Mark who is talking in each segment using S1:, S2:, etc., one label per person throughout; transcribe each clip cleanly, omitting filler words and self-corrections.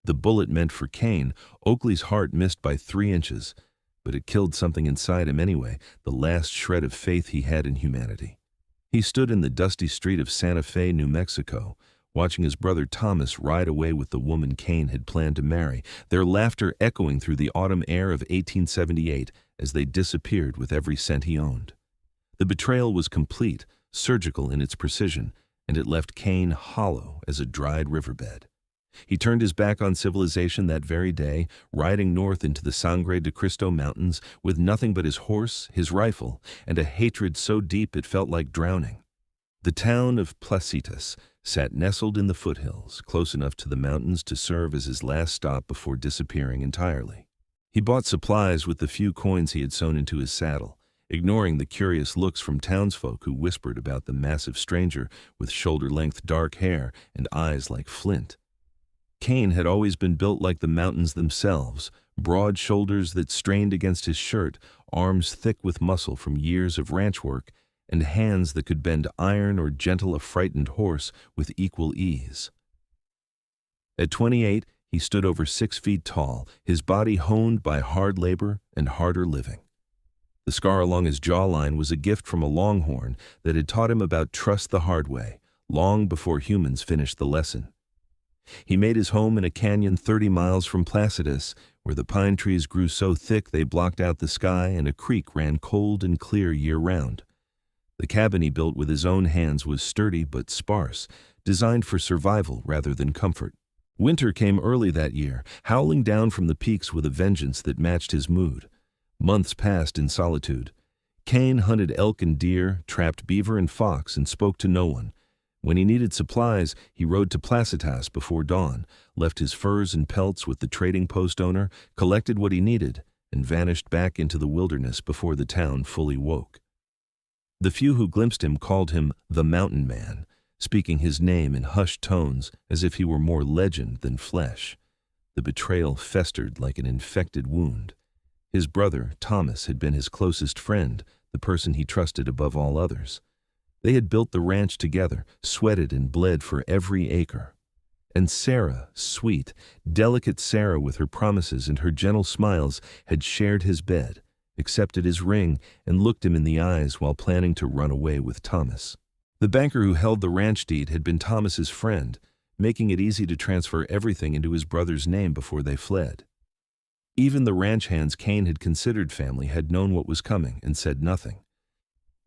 S1: The bullet meant for Kane, Oakley's heart missed by 3 inches, but it killed something inside him anyway, the last shred of faith he had in humanity. He stood in the dusty street of Santa Fe, New Mexico, watching his brother Thomas ride away with the woman Kane had planned to marry, their laughter echoing through the autumn air of 1878 as they disappeared with every cent he owned. The betrayal was complete, surgical in its precision, and it left Kane hollow as a dried riverbed. He turned his back on civilization that very day, riding north into the Sangre de Cristo Mountains with nothing but his horse, his rifle, and a hatred so deep it felt like drowning. The town of Placitas sat nestled in the foothills, close enough to the mountains to serve as his last stop before disappearing entirely. He bought supplies with the few coins he had sewn into his saddle, ignoring the curious looks from townsfolk who whispered about the massive stranger with shoulder-length dark hair and eyes like flint. Kane had always been built like the mountains themselves, broad shoulders that strained against his shirt, arms thick with muscle from years of ranch work, and hands that could bend iron or gentle a frightened horse with equal ease. At 28, he stood over 6 feet tall, his body honed by hard labor and harder living. The scar along his jawline was a gift from a longhorn that had taught him about trust the hard way, long before humans finished the lesson. He made his home in a canyon 30 miles from Placitas, where the pine trees grew so thick they blocked out the sky and a creek ran cold and clear year-round. The cabin he built with his own hands was sturdy but sparse, designed for survival rather than comfort. Winter came early that year, howling down from the peaks with a vengeance that matched his mood. Months passed in solitude. Kane hunted elk and deer, trapped beaver and fox, and spoke to no one. When he needed supplies, he rode to Placitas before dawn, left his furs and pelts with the trading post owner, collected what he needed, and vanished back into the wilderness before the town fully woke. The few who glimpsed him called him the Mountain Man, speaking his name in hushed tones as if he were more legend than flesh. The betrayal festered like an infected wound. His brother, Thomas, had been his closest friend, the person he trusted above all others. They had built the ranch together, sweated and bled for every acre. And Sarah, sweet, delicate Sarah with her promises and her gentle smiles, had shared his bed, accepted his ring, and looked him in the eyes while planning to run away with Thomas. The banker who held the ranch deed had been Thomas's friend, making it easy to transfer everything into his brother's name before they fled. Even the ranch hands Kane had considered family had known what was coming and said nothing.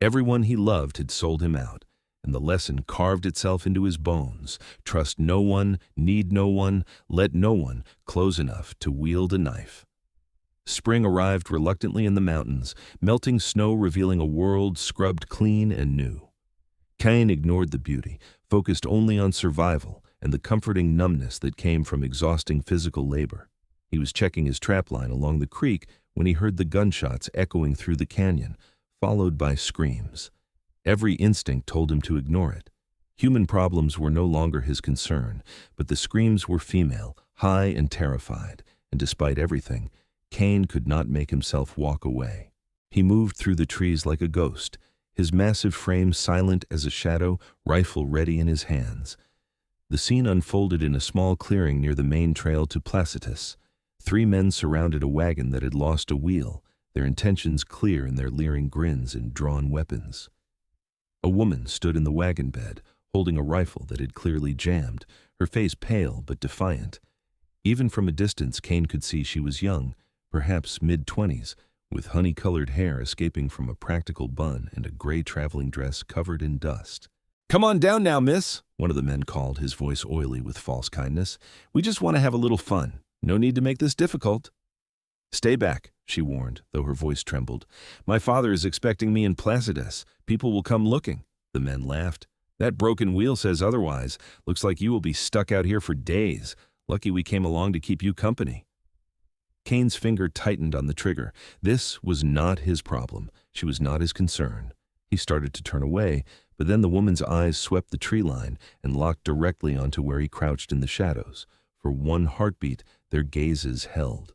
S1: Everyone he loved had sold him out, and the lesson carved itself into his bones: trust no one, need no one, let no one close enough to wield a knife. Spring arrived reluctantly in the mountains, melting snow revealing a world scrubbed clean and new. Kane ignored the beauty, focused only on survival and the comforting numbness that came from exhausting physical labor. He was checking his trapline along the creek when he heard the gunshots echoing through the canyon, followed by screams. Every instinct told him to ignore it. Human problems were no longer his concern, but the screams were female, high and terrified, and despite everything, Kane could not make himself walk away. He moved through the trees like a ghost, his massive frame silent as a shadow, rifle ready in his hands. The scene unfolded in a small clearing near the main trail to Placitas. 3 men surrounded a wagon that had lost a wheel, their intentions clear in their leering grins and drawn weapons. A woman stood in the wagon bed, holding a rifle that had clearly jammed, her face pale but defiant. Even from a distance, Kane could see she was young, perhaps mid-20s, with honey-colored hair escaping from a practical bun and a gray traveling dress covered in dust. "Come on down now, miss," one of the men called, his voice oily with false kindness. "We just want to have a little fun. No need to make this difficult." "Stay back," she warned, though her voice trembled. "My father is expecting me in Placitas. People will come looking." The men laughed. "That broken wheel says otherwise. Looks like you will be stuck out here for days. Lucky we came along to keep you company." Kane's finger tightened on the trigger. This was not his problem. She was not his concern. He started to turn away, but then the woman's eyes swept the tree line and locked directly onto where he crouched in the shadows. For one heartbeat, their gazes held.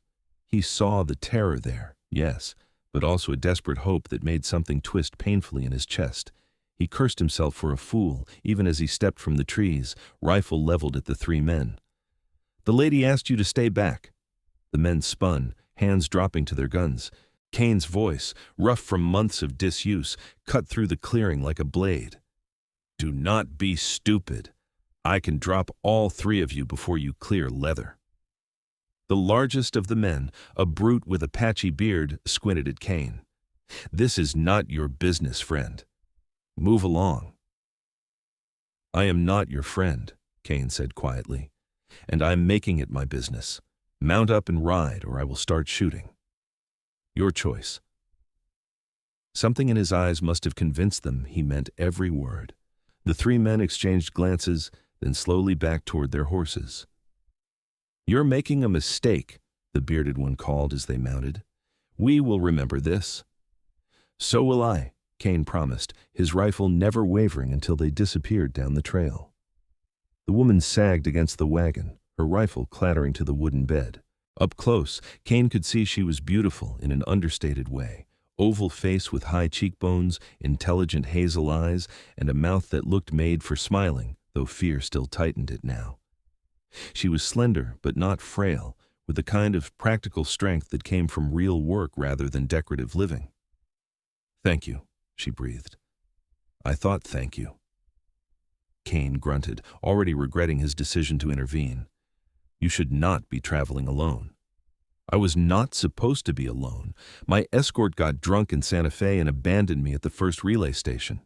S1: He saw the terror there, yes, but also a desperate hope that made something twist painfully in his chest. He cursed himself for a fool, even as he stepped from the trees, rifle leveled at the 3 men. The lady asked you to stay back." The men spun, hands dropping to their guns. Kane's voice, rough from months of disuse, cut through the clearing like a blade. "Do not be stupid. I can drop all three of you before you clear leather." The largest of the men, a brute with a patchy beard, squinted at Kane. "This is not your business, friend. Move along." "I am not your friend," Kane said quietly, "and I'm making it my business. Mount up and ride, or I will start shooting. Your choice." Something in his eyes must have convinced them he meant every word. The three men exchanged glances, then slowly backed toward their horses. "You're making a mistake," the bearded one called as they mounted. "We will remember this." "So will I," Kane promised, his rifle never wavering until they disappeared down the trail. The woman sagged against the wagon, her rifle clattering to the wooden bed. Up close, Kane could see she was beautiful in an understated way. Oval face with high cheekbones, intelligent hazel eyes, and a mouth that looked made for smiling, though fear still tightened it now. She was slender but not frail, with the kind of practical strength that came from real work rather than decorative living. "Thank you," she breathed. "I thought thank you." Kane grunted, already regretting his decision to intervene. "You should not be traveling alone." "I was not supposed to be alone. My escort got drunk in Santa Fe and abandoned me at the first relay station."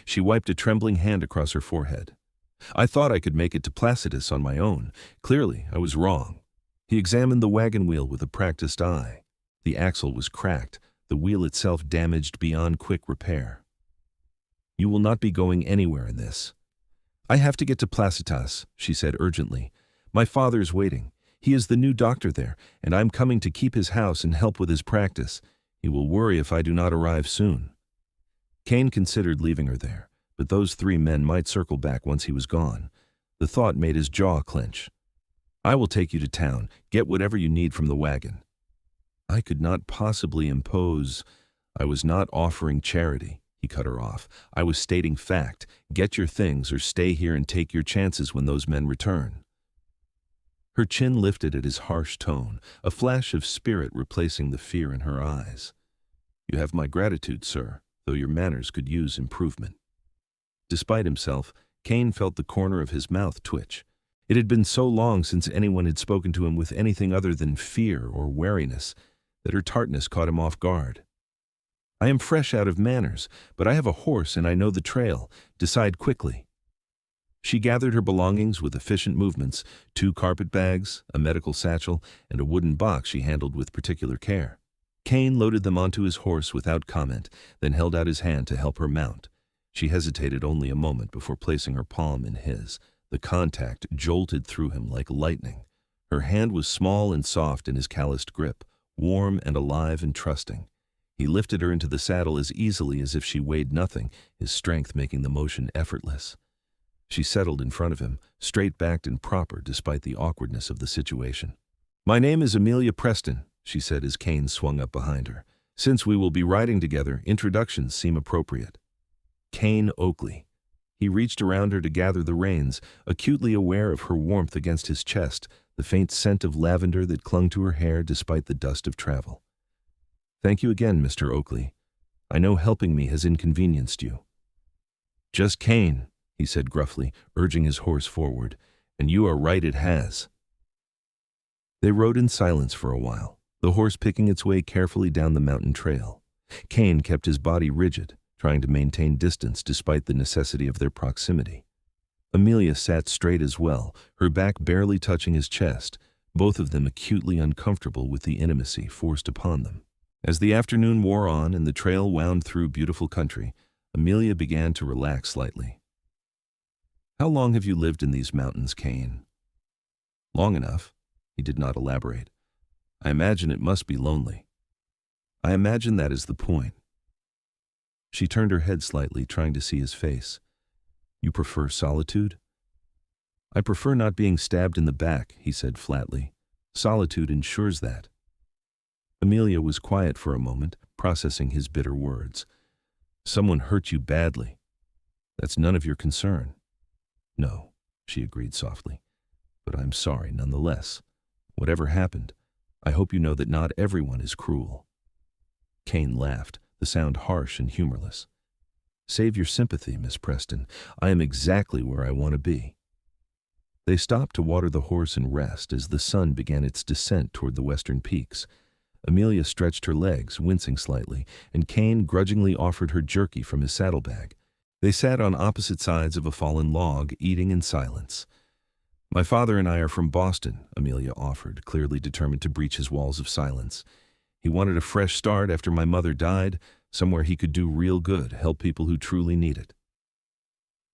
S1: She wiped a trembling hand across her forehead. "I thought I could make it to Placidus on my own. Clearly, I was wrong." He examined the wagon wheel with a practiced eye. The axle was cracked, the wheel itself damaged beyond quick repair. "You will not be going anywhere in this." "I have to get to Placitas," she said urgently. "My father is waiting. He is the new doctor there, and I'm coming to keep his house and help with his practice. He will worry if I do not arrive soon." Kane considered leaving her there, but those three men might circle back once he was gone. The thought made his jaw clench. "I will take you to town. Get whatever you need from the wagon." "I could not possibly impose. I was not offering charity," he cut her off. "I was stating fact. Get your things or stay here and take your chances when those men return." Her chin lifted at his harsh tone, a flash of spirit replacing the fear in her eyes. "You have my gratitude, sir, though your manners could use improvement." Despite himself, Kane felt the corner of his mouth twitch. It had been so long since anyone had spoken to him with anything other than fear or wariness that her tartness caught him off guard. "I am fresh out of manners, but I have a horse and I know the trail. Decide quickly." She gathered her belongings with efficient movements, 2 carpet bags, a medical satchel, and a wooden box she handled with particular care. Kane loaded them onto his horse without comment, then held out his hand to help her mount. She hesitated only a moment before placing her palm in his. The contact jolted through him like lightning. Her hand was small and soft in his calloused grip, warm and alive and trusting. He lifted her into the saddle as easily as if she weighed nothing, his strength making the motion effortless. She settled in front of him, straight-backed and proper despite the awkwardness of the situation. "My name is Amelia Preston," she said as Kane swung up behind her. "Since we will be riding together, introductions seem appropriate." Kane Oakley. He reached around her to gather the reins, acutely aware of her warmth against his chest, the faint scent of lavender that clung to her hair despite the dust of travel. "Thank you again, Mr. Oakley. I know helping me has inconvenienced you." "Just Kane," he said gruffly, urging his horse forward, "and you are right, it has." They rode in silence for a while, the horse picking its way carefully down the mountain trail. Kane kept his body rigid, trying to maintain distance despite the necessity of their proximity. Amelia sat straight as well, her back barely touching his chest, both of them acutely uncomfortable with the intimacy forced upon them. As the afternoon wore on and the trail wound through beautiful country, Amelia began to relax slightly. "How long have you lived in these mountains, Kane?" "Long enough." He did not elaborate. "I imagine it must be lonely." "I imagine that is the point." She turned her head slightly, trying to see his face. "You prefer solitude?" "I prefer not being stabbed in the back," he said flatly. "Solitude ensures that." Amelia was quiet for a moment, processing his bitter words. "Someone hurt you badly. That's none of your concern." "No," she agreed softly. but I'm sorry nonetheless. Whatever happened, I hope you know that not everyone is cruel." Kane laughed, the sound harsh and humorless. "Save your sympathy, Miss Preston. I am exactly where I want to be." They stopped to water the horse and rest as the sun began its descent toward the western peaks. Amelia stretched her legs, wincing slightly, and Kane grudgingly offered her jerky from his saddlebag. They sat on opposite sides of a fallen log, eating in silence. "My father and I are from Boston," Amelia offered, clearly determined to breach his walls of silence. "He wanted a fresh start after my mother died, somewhere he could do real good, help people who truly need it."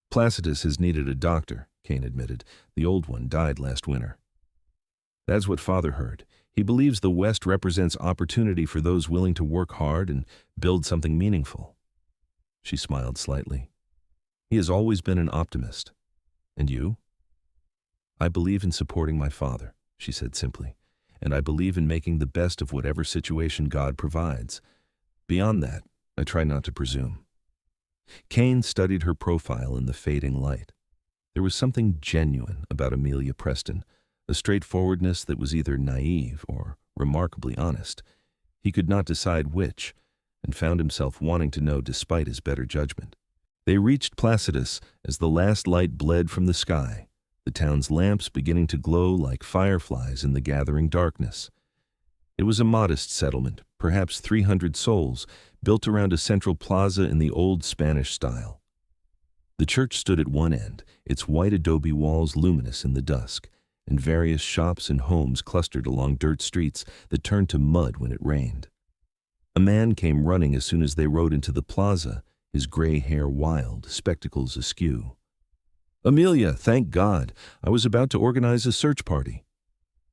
S1: "Placidus has needed a doctor," Kane admitted. "The old one died last winter." "That's what Father heard. He believes the West represents opportunity for those willing to work hard and build something meaningful." She smiled slightly. "He has always been an optimist. And you?" "I believe in supporting my father," she said simply, "and I believe in making the best of whatever situation God provides. Beyond that, I try not to presume." Kane studied her profile in the fading light. There was something genuine about Amelia Preston, a straightforwardness that was either naive or remarkably honest. He could not decide which, and found himself wanting to know despite his better judgment. They reached Placidus as the last light bled from the sky, the town's lamps beginning to glow like fireflies in the gathering darkness. It was a modest settlement, perhaps 300 souls, built around a central plaza in the old Spanish style. The church stood at one end, its white adobe walls luminous in the dusk, and various shops and homes clustered along dirt streets that turned to mud when it rained. A man came running as soon as they rode into the plaza, his gray hair wild, spectacles askew. "Amelia, thank God! I was about to organize a search party."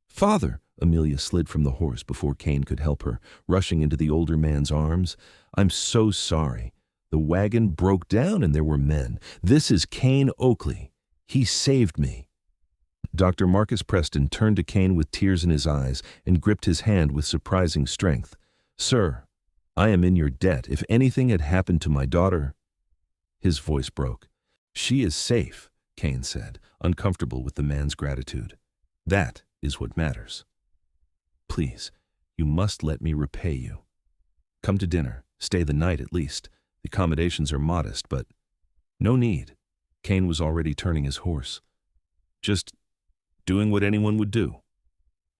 S1: "Father!" Amelia slid from the horse before Kane could help her, rushing into the older man's arms. "I'm so sorry. The wagon broke down and there were men. This is Kane Oakley. He saved me." Dr. Marcus Preston turned to Kane with tears in his eyes and gripped his hand with surprising strength. "Sir, I am in your debt. If anything had happened to my daughter—" His voice broke. "She is safe," Kane said, uncomfortable with the man's gratitude. "That is what matters. Please, you must let me repay you. Come to dinner. Stay the night at least. The accommodations are modest, but—" "No need." Kane was already turning his horse. "Just doing what anyone would do."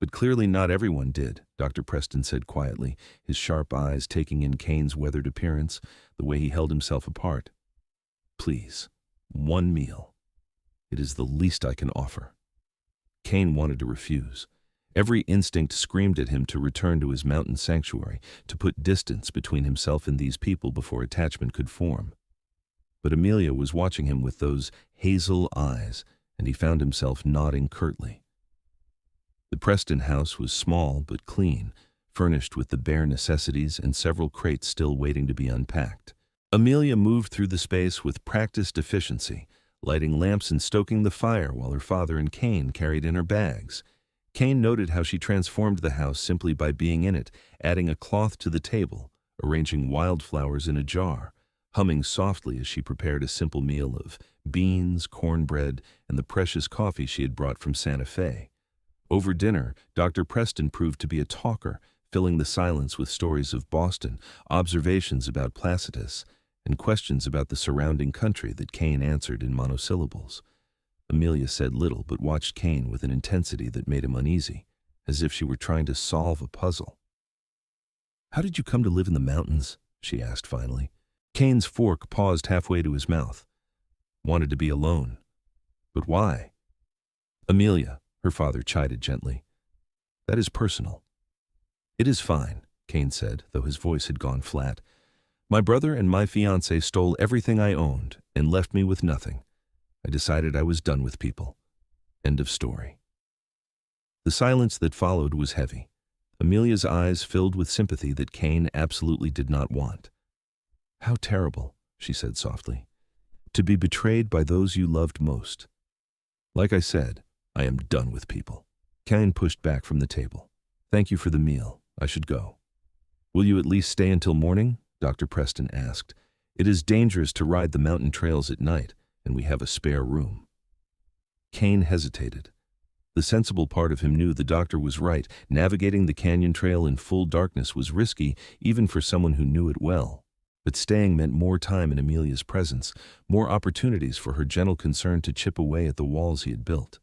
S1: "But clearly not everyone did," Dr. Preston said quietly, his sharp eyes taking in Kane's weathered appearance, the way he held himself apart. "Please, one meal. It is the least I can offer." Kane wanted to refuse. Every instinct screamed at him to return to his mountain sanctuary, to put distance between himself and these people before attachment could form. But Amelia was watching him with those hazel eyes, and he found himself nodding curtly. The Preston house was small but clean, furnished with the bare necessities and several crates still waiting to be unpacked. Amelia moved through the space with practiced efficiency, lighting lamps and stoking the fire while her father and Kane carried in her bags. Kane noted how she transformed the house simply by being in it, adding a cloth to the table, arranging wildflowers in a jar, humming softly as she prepared a simple meal of beans, cornbread, and the precious coffee she had brought from Santa Fe. Over dinner, Dr. Preston proved to be a talker, filling the silence with stories of Boston, observations about Placidus, and questions about the surrounding country that Kane answered in monosyllables. Amelia said little but watched Kane with an intensity that made him uneasy, as if she were trying to solve a puzzle. "How did you come to live in the mountains?" she asked finally. Kane's fork paused halfway to his mouth. "Wanted to be alone." "But why?" "Amelia," her father chided gently. "That is personal." "It is fine," Kane said, though his voice had gone flat. "My brother and my fiancée stole everything I owned and left me with nothing. I decided I was done with people. End of story." The silence that followed was heavy. Amelia's eyes filled with sympathy that Kane absolutely did not want. "How terrible," she said softly, "to be betrayed by those you loved most. Like I said, I am done with people." Kane pushed back from the table. "Thank you for the meal. I should go." "Will you at least stay until morning?" Dr. Preston asked. "It is dangerous to ride the mountain trails at night, and we have a spare room." Kane hesitated. The sensible part of him knew the doctor was right. Navigating the canyon trail in full darkness was risky, even for someone who knew it well. But staying meant more time in Amelia's presence, more opportunities for her gentle concern to chip away at the walls he had built.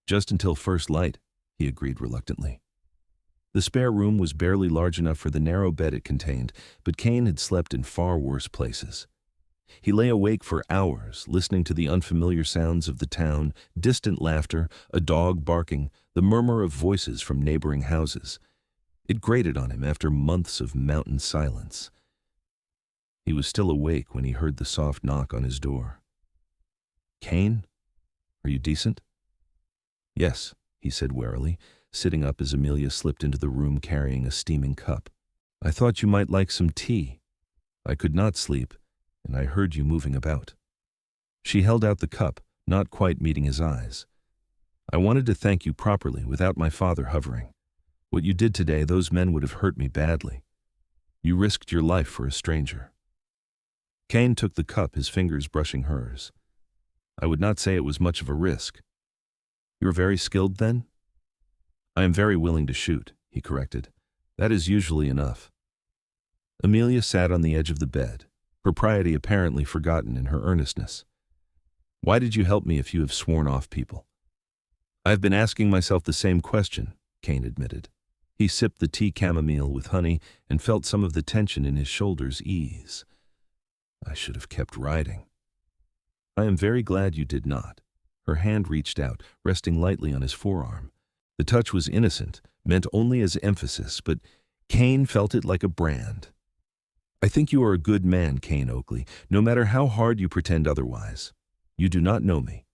S1: Just until first light, he agreed reluctantly. The spare room was barely large enough for the narrow bed it contained, but Kane had slept in far worse places. He lay awake for hours, listening to the unfamiliar sounds of the town, distant laughter, a dog barking, the murmur of voices from neighboring houses. It grated on him after months of mountain silence. He was still awake when he heard the soft knock on his door. "Kane, are you decent?" "Yes," he said warily, sitting up as Amelia slipped into the room carrying a steaming cup. "I thought you might like some tea. I could not sleep, and I heard you moving about." She held out the cup, not quite meeting his eyes. "I wanted to thank you properly without my father hovering. What you did today, those men would have hurt me badly. You risked your life for a stranger." Kane took the cup, his fingers brushing hers. "I would not say it was much of a risk." "You're very skilled, then?" "I am very willing to shoot," he corrected. "That is usually enough." Amelia sat on the edge of the bed, propriety apparently forgotten in her earnestness. "Why did you help me if you have sworn off people?" "I have been asking myself the same question," Kane admitted. He sipped the tea chamomile with honey and felt some of the tension in his shoulders ease. "I should have kept riding." "I am very glad you did not." Her hand reached out, resting lightly on his forearm. The touch was innocent, meant only as emphasis, but Kane felt it like a brand. "I think you are a good man, Kane Oakley, no matter how hard you pretend otherwise. You do not know me."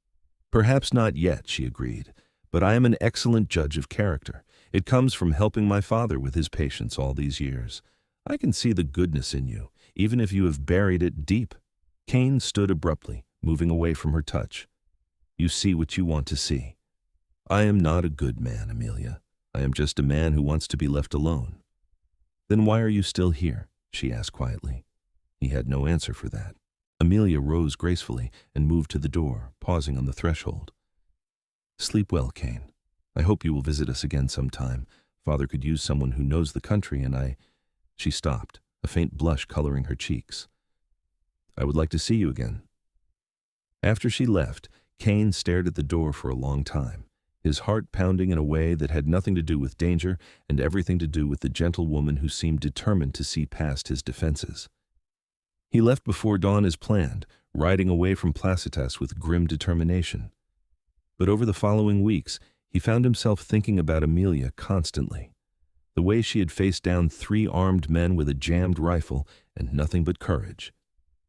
S1: "Perhaps not yet," she agreed, "but I am an excellent judge of character. It comes from helping my father with his patients all these years. I can see the goodness in you, even if you have buried it deep." Kane stood abruptly, moving away from her touch. "You see what you want to see. I am not a good man, Amelia. I am just a man who wants to be left alone." "Then why are you still here?" she asked quietly. He had no answer for that. Amelia rose gracefully and moved to the door, pausing on the threshold. "Sleep well, Kane. I hope you will visit us again sometime. Father could use someone who knows the country, and I—" She stopped, a faint blush coloring her cheeks. "I would like to see you again." After she left, Kane stared at the door for a long time, his heart pounding in a way that had nothing to do with danger and everything to do with the gentle woman who seemed determined to see past his defenses. He left before dawn as planned, riding away from Placitas with grim determination. But over the following weeks, he found himself thinking about Amelia constantly. The way she had faced down 3 armed men with a jammed rifle and nothing but courage.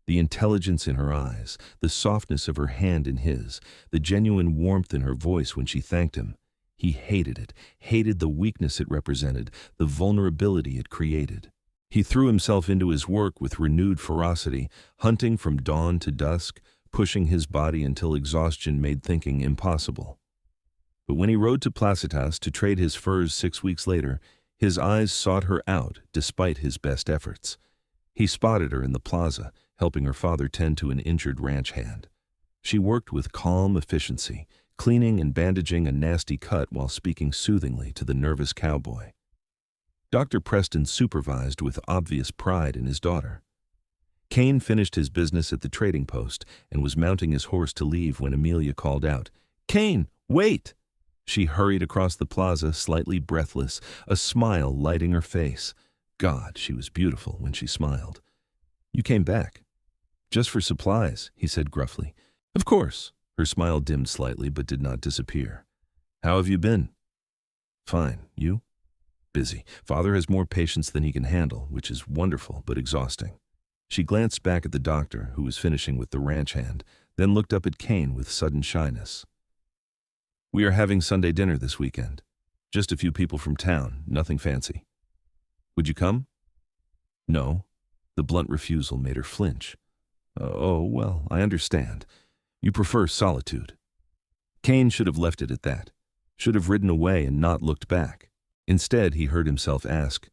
S1: The intelligence in her eyes, the softness of her hand in his, the genuine warmth in her voice when she thanked him. He hated it, hated the weakness it represented, the vulnerability it created. He threw himself into his work with renewed ferocity, hunting from dawn to dusk, pushing his body until exhaustion made thinking impossible. But when he rode to Placitas to trade his furs 6 weeks later, his eyes sought her out despite his best efforts. He spotted her in the plaza, helping her father tend to an injured ranch hand. She worked with calm efficiency, cleaning and bandaging a nasty cut while speaking soothingly to the nervous cowboy. Dr. Preston supervised with obvious pride in his daughter. Kane finished his business at the trading post and was mounting his horse to leave when Amelia called out, "Kane, wait!" She hurried across the plaza, slightly breathless, a smile lighting her face. God, she was beautiful when she smiled. "You came back." "Just for supplies," he said gruffly. "Of course." Her smile dimmed slightly but did not disappear. "How have you been?" "Fine. You?" "Busy. Father has more patients than he can handle, which is wonderful but exhausting." She glanced back at the doctor, who was finishing with the ranch hand, then looked up at Kane with sudden shyness. "We are having Sunday dinner this weekend. Just a few people from town, nothing fancy. Would you come?" "No." The blunt refusal made her flinch. "Oh, well, I understand. You prefer solitude." Kane should have left it at that, should have ridden away and not looked back. Instead, he heard himself ask,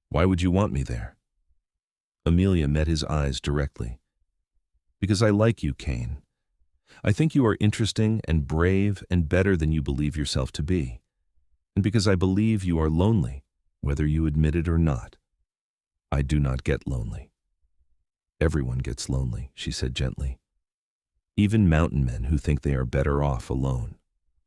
S1: "Why would you want me there?" Amelia met his eyes directly. "Because I like you, Kane. I think you are interesting and brave and better than you believe yourself to be. And because I believe you are lonely, whether you admit it or not. I do not get lonely. Everyone gets lonely, she said gently. Even mountain men who think they are better off alone.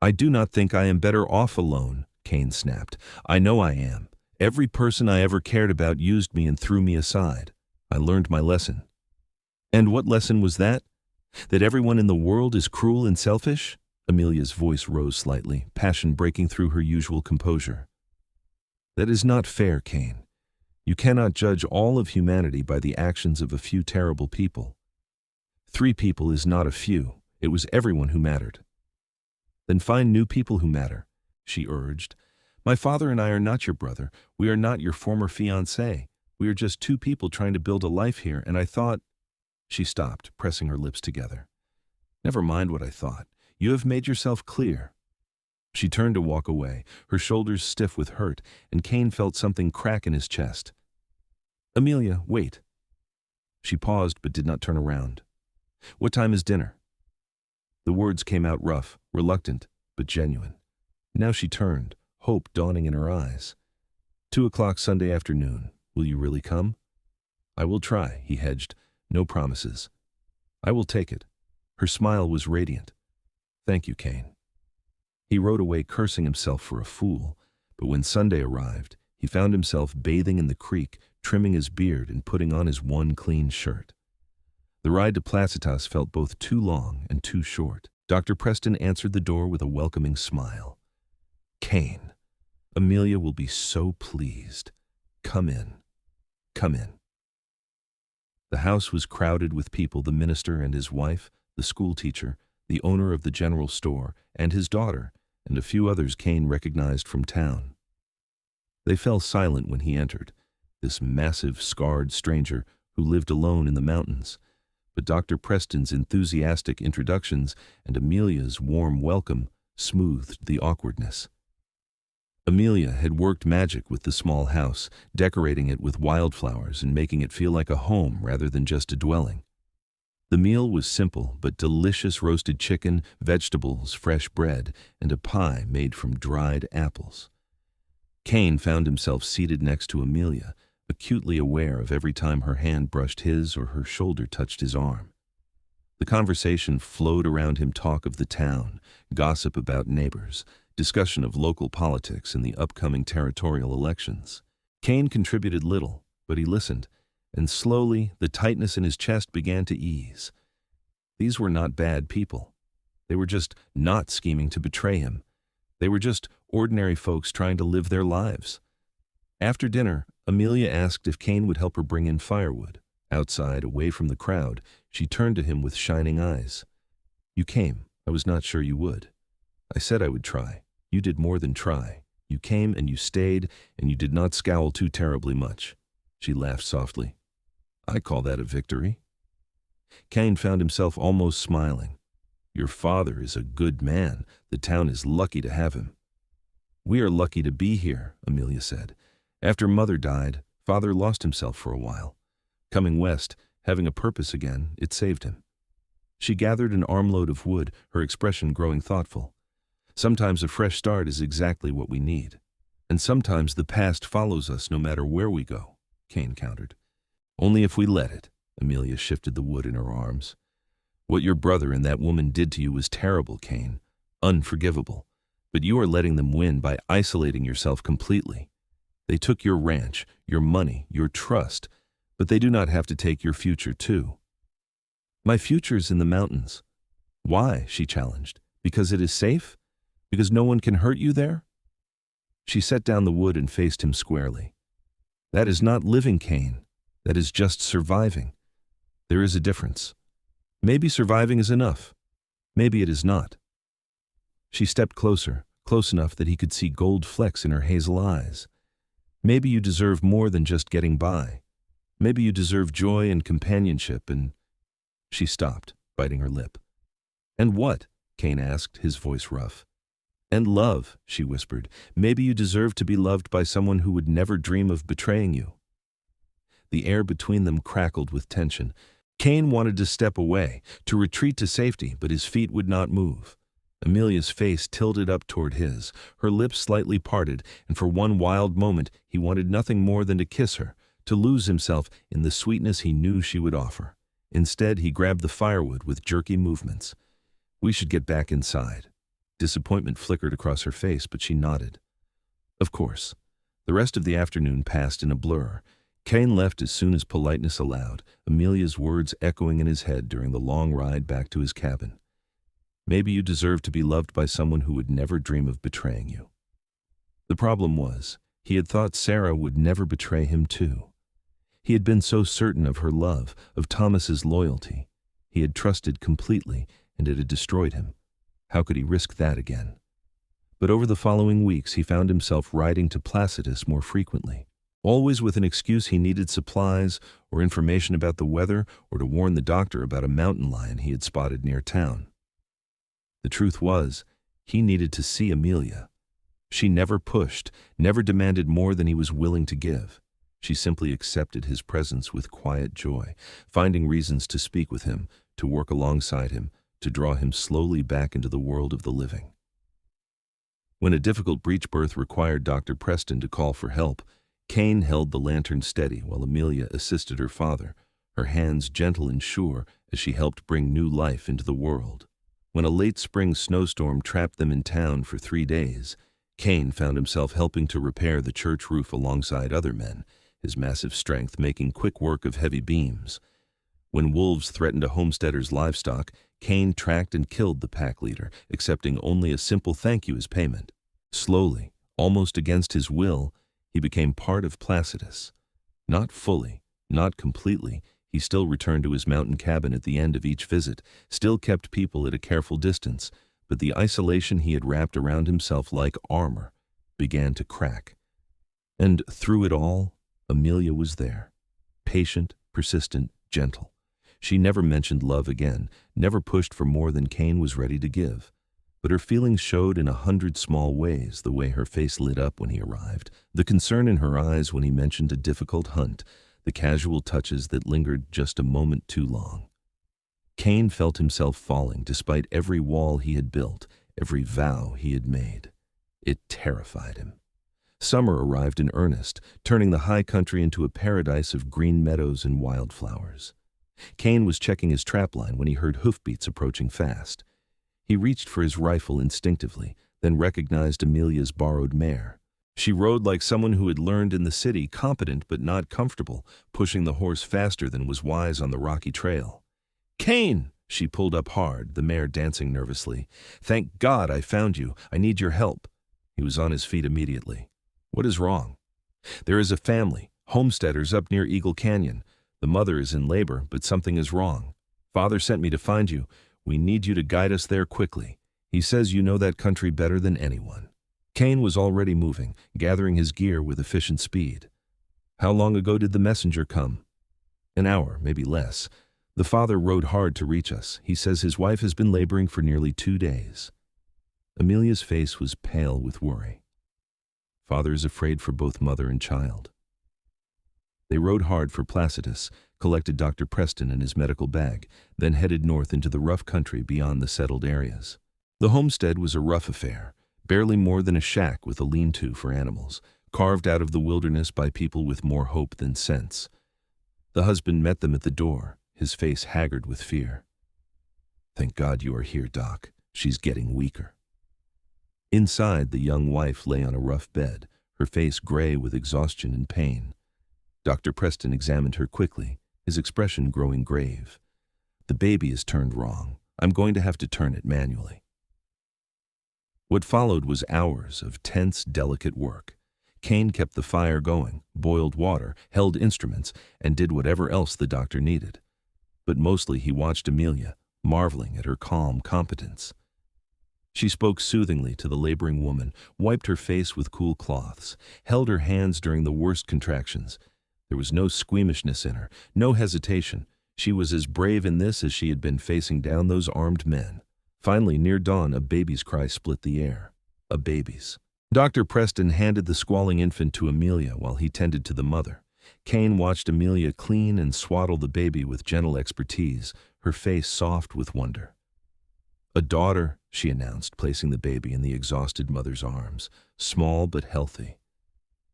S1: I do not think I am better off alone, Kane snapped. I know I am. Every person I ever cared about used me and threw me aside. I learned my lesson. And what lesson was that? That everyone in the world is cruel and selfish? Amelia's voice rose slightly, passion breaking through her usual composure. That is not fair, Kane. You cannot judge all of humanity by the actions of a few terrible people. 3 people is not a few. It was everyone who mattered. Then find new people who matter, she urged. My father and I are not your brother. We are not your former fiancé. We are just 2 people trying to build a life here, and I thought... She stopped, pressing her lips together. Never mind what I thought. You have made yourself clear. She turned to walk away, her shoulders stiff with hurt, and Kane felt something crack in his chest. Amelia, wait. She paused but did not turn around. What time is dinner? The words came out rough, reluctant, but genuine. Now she turned, hope dawning in her eyes. 2:00 Sunday afternoon. Will you really come? I will try, he hedged. No promises. I will take it. Her smile was radiant. Thank you, Kane. He rode away cursing himself for a fool, but when Sunday arrived, he found himself bathing in the creek, trimming his beard and putting on his one clean shirt. The ride to Placitas felt both too long and too short. Dr. Preston answered the door with a welcoming smile. Kane, Amelia will be so pleased. Come in. Come in. The house was crowded with people, the minister and his wife, the schoolteacher, the owner of the general store, and his daughter, and a few others Kane recognized from town. They fell silent when he entered, this massive, scarred stranger who lived alone in the mountains. But Dr. Preston's enthusiastic introductions and Amelia's warm welcome smoothed the awkwardness. Amelia had worked magic with the small house, decorating it with wildflowers and making it feel like a home rather than just a dwelling. The meal was simple but delicious: roasted chicken, vegetables, fresh bread, and a pie made from dried apples. Kane found himself seated next to Amelia, acutely aware of every time her hand brushed his or her shoulder touched his arm. The conversation flowed around him: talk of the town, gossip about neighbors, discussion of local politics and the upcoming territorial elections. Kane contributed little, but he listened, and slowly the tightness in his chest began to ease. These were not bad people. They were just not scheming to betray him. They were just ordinary folks trying to live their lives. After dinner, Amelia asked if Kane would help her bring in firewood. Outside, away from the crowd, she turned to him with shining eyes. You came. I was not sure you would. I said I would try. You did more than try. You came and you stayed, and you did not scowl too terribly much. She laughed softly. I call that a victory. Kane found himself almost smiling. Your father is a good man. The town is lucky to have him. We are lucky to be here, Amelia said. After Mother died, Father lost himself for a while. Coming west, having a purpose again, it saved him. She gathered an armload of wood, her expression growing thoughtful. Sometimes a fresh start is exactly what we need. And sometimes the past follows us no matter where we go, Kane countered. Only if we let it. Amelia shifted the wood in her arms. What your brother and that woman did to you was terrible, Kane. Unforgivable. But you are letting them win by isolating yourself completely. They took your ranch, your money, your trust, but they do not have to take your future too. My future's in the mountains. Why? She challenged. Because it is safe? Because no one can hurt you there? She set down the wood and faced him squarely. That is not living, Kane. That is just surviving. There is a difference. Maybe surviving is enough. Maybe it is not. She stepped closer, close enough that he could see gold flecks in her hazel eyes. Maybe you deserve more than just getting by. Maybe you deserve joy and companionship and... She stopped, biting her lip. And what? Kane asked, his voice rough. And love, she whispered. Maybe you deserve to be loved by someone who would never dream of betraying you. The air between them crackled with tension. Kane wanted to step away, to retreat to safety, but his feet would not move. Amelia's face tilted up toward his, her lips slightly parted, and for one wild moment he wanted nothing more than to kiss her, to lose himself in the sweetness he knew she would offer. Instead, he grabbed the firewood with jerky movements. "We should get back inside." Disappointment flickered across her face, but she nodded. Of course. The rest of the afternoon passed in a blur. Kane left as soon as politeness allowed, Amelia's words echoing in his head during the long ride back to his cabin. "Maybe you deserve to be loved by someone who would never dream of betraying you." The problem was, he had thought Sarah would never betray him too. He had been so certain of her love, of Thomas's loyalty. He had trusted completely, and it had destroyed him. How could he risk that again? But over the following weeks he found himself riding to Placidus more frequently, always with an excuse: he needed supplies, or information about the weather, or to warn the doctor about a mountain lion he had spotted near town. The truth was, he needed to see Amelia. She never pushed, never demanded more than he was willing to give. She simply accepted his presence with quiet joy, finding reasons to speak with him, to work alongside him, to draw him slowly back into the world of the living. When a difficult breech birth required Dr. Preston to call for help, Kane held the lantern steady while Amelia assisted her father, her hands gentle and sure as she helped bring new life into the world. When a late spring snowstorm trapped them in town for 3 days, Kane found himself helping to repair the church roof alongside other men, his massive strength making quick work of heavy beams. When wolves threatened a homesteader's livestock, Kane tracked and killed the pack leader, accepting only a simple thank you as payment. Slowly, almost against his will, he became part of Placidus. Not fully, not completely, he still returned to his mountain cabin at the end of each visit, still kept people at a careful distance, but the isolation he had wrapped around himself like armor began to crack. And through it all, Amelia was there, patient, persistent, gentle. She never mentioned love again, never pushed for more than Kane was ready to give. But her feelings showed in 100 small ways: the way her face lit up when he arrived, the concern in her eyes when he mentioned a difficult hunt, the casual touches that lingered just a moment too long. Kane felt himself falling despite every wall he had built, every vow he had made. It terrified him. Summer arrived in earnest, turning the high country into a paradise of green meadows and wildflowers. Kane was checking his trapline when he heard hoofbeats approaching fast. He reached for his rifle instinctively, then recognized Amelia's borrowed mare. She rode like someone who had learned in the city, competent but not comfortable, pushing the horse faster than was wise on the rocky trail. "Kane!" She pulled up hard, the mare dancing nervously. "Thank God I found you. I need your help." He was on his feet immediately. "What is wrong?" "There is a family, homesteaders up near Eagle Canyon. The mother is in labor, but something is wrong. Father sent me to find you. We need you to guide us there quickly. He says you know that country better than anyone." Kane was already moving, gathering his gear with efficient speed. "How long ago did the messenger come?" "An hour, maybe less. The father rode hard to reach us. He says his wife has been laboring for nearly 2 days. Amelia's face was pale with worry. Father is afraid for both mother and child. They rode hard for Placidus, collected Dr. Preston and his medical bag, then headed north into the rough country beyond the settled areas. The homestead was a rough affair, barely more than a shack with a lean-to for animals, carved out of the wilderness by people with more hope than sense. The husband met them at the door, his face haggard with fear. "Thank God you are here, Doc. She's getting weaker." Inside, the young wife lay on a rough bed, her face gray with exhaustion and pain. Dr. Preston examined her quickly, his expression growing grave. "The baby is turned wrong. I'm going to have to turn it manually." What followed was hours of tense, delicate work. Kane kept the fire going, boiled water, held instruments, and did whatever else the doctor needed. But mostly he watched Amelia, marveling at her calm competence. She spoke soothingly to the laboring woman, wiped her face with cool cloths, held her hands during the worst contractions. There was no squeamishness in her, no hesitation. She was as brave in this as she had been facing down those armed men. Finally, near dawn, a baby's cry split the air. A baby's. Dr. Preston handed the squalling infant to Amelia while he tended to the mother. Kane watched Amelia clean and swaddle the baby with gentle expertise, her face soft with wonder. "A daughter," she announced, placing the baby in the exhausted mother's arms, small but healthy.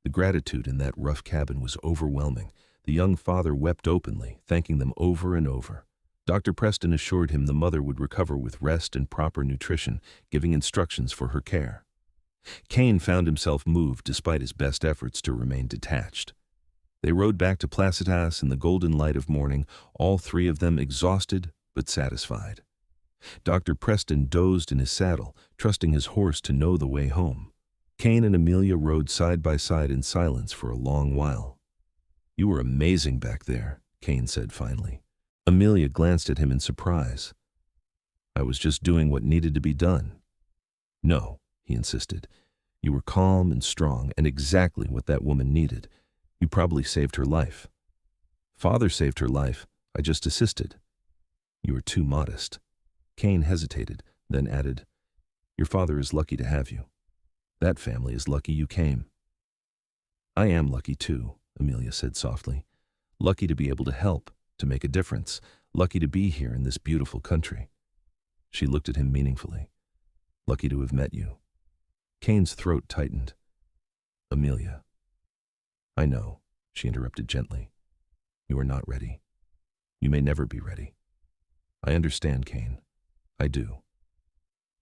S1: The gratitude in that rough cabin was overwhelming. The young father wept openly, thanking them over and over. Dr. Preston assured him the mother would recover with rest and proper nutrition, giving instructions for her care. Kane found himself moved despite his best efforts to remain detached. They rode back to Placitas in the golden light of morning, all three of them exhausted but satisfied. Dr. Preston dozed in his saddle, trusting his horse to know the way home. Kane and Amelia rode side by side in silence for a long while. "You were amazing back there," Kane said finally. Amelia glanced at him in surprise. "I was just doing what needed to be done." "No," he insisted. "You were calm and strong, and exactly what that woman needed. You probably saved her life." "Father saved her life. I just assisted." "You are too modest." Kane hesitated, then added, "Your father is lucky to have you. That family is lucky you came." "I am lucky too," Amelia said softly. "Lucky to be able to help, to make a difference. Lucky to be here in this beautiful country." She looked at him meaningfully. "Lucky to have met you." Kane's throat tightened. "Amelia." "I know," she interrupted gently. "You are not ready. You may never be ready. I understand, Kane. I do.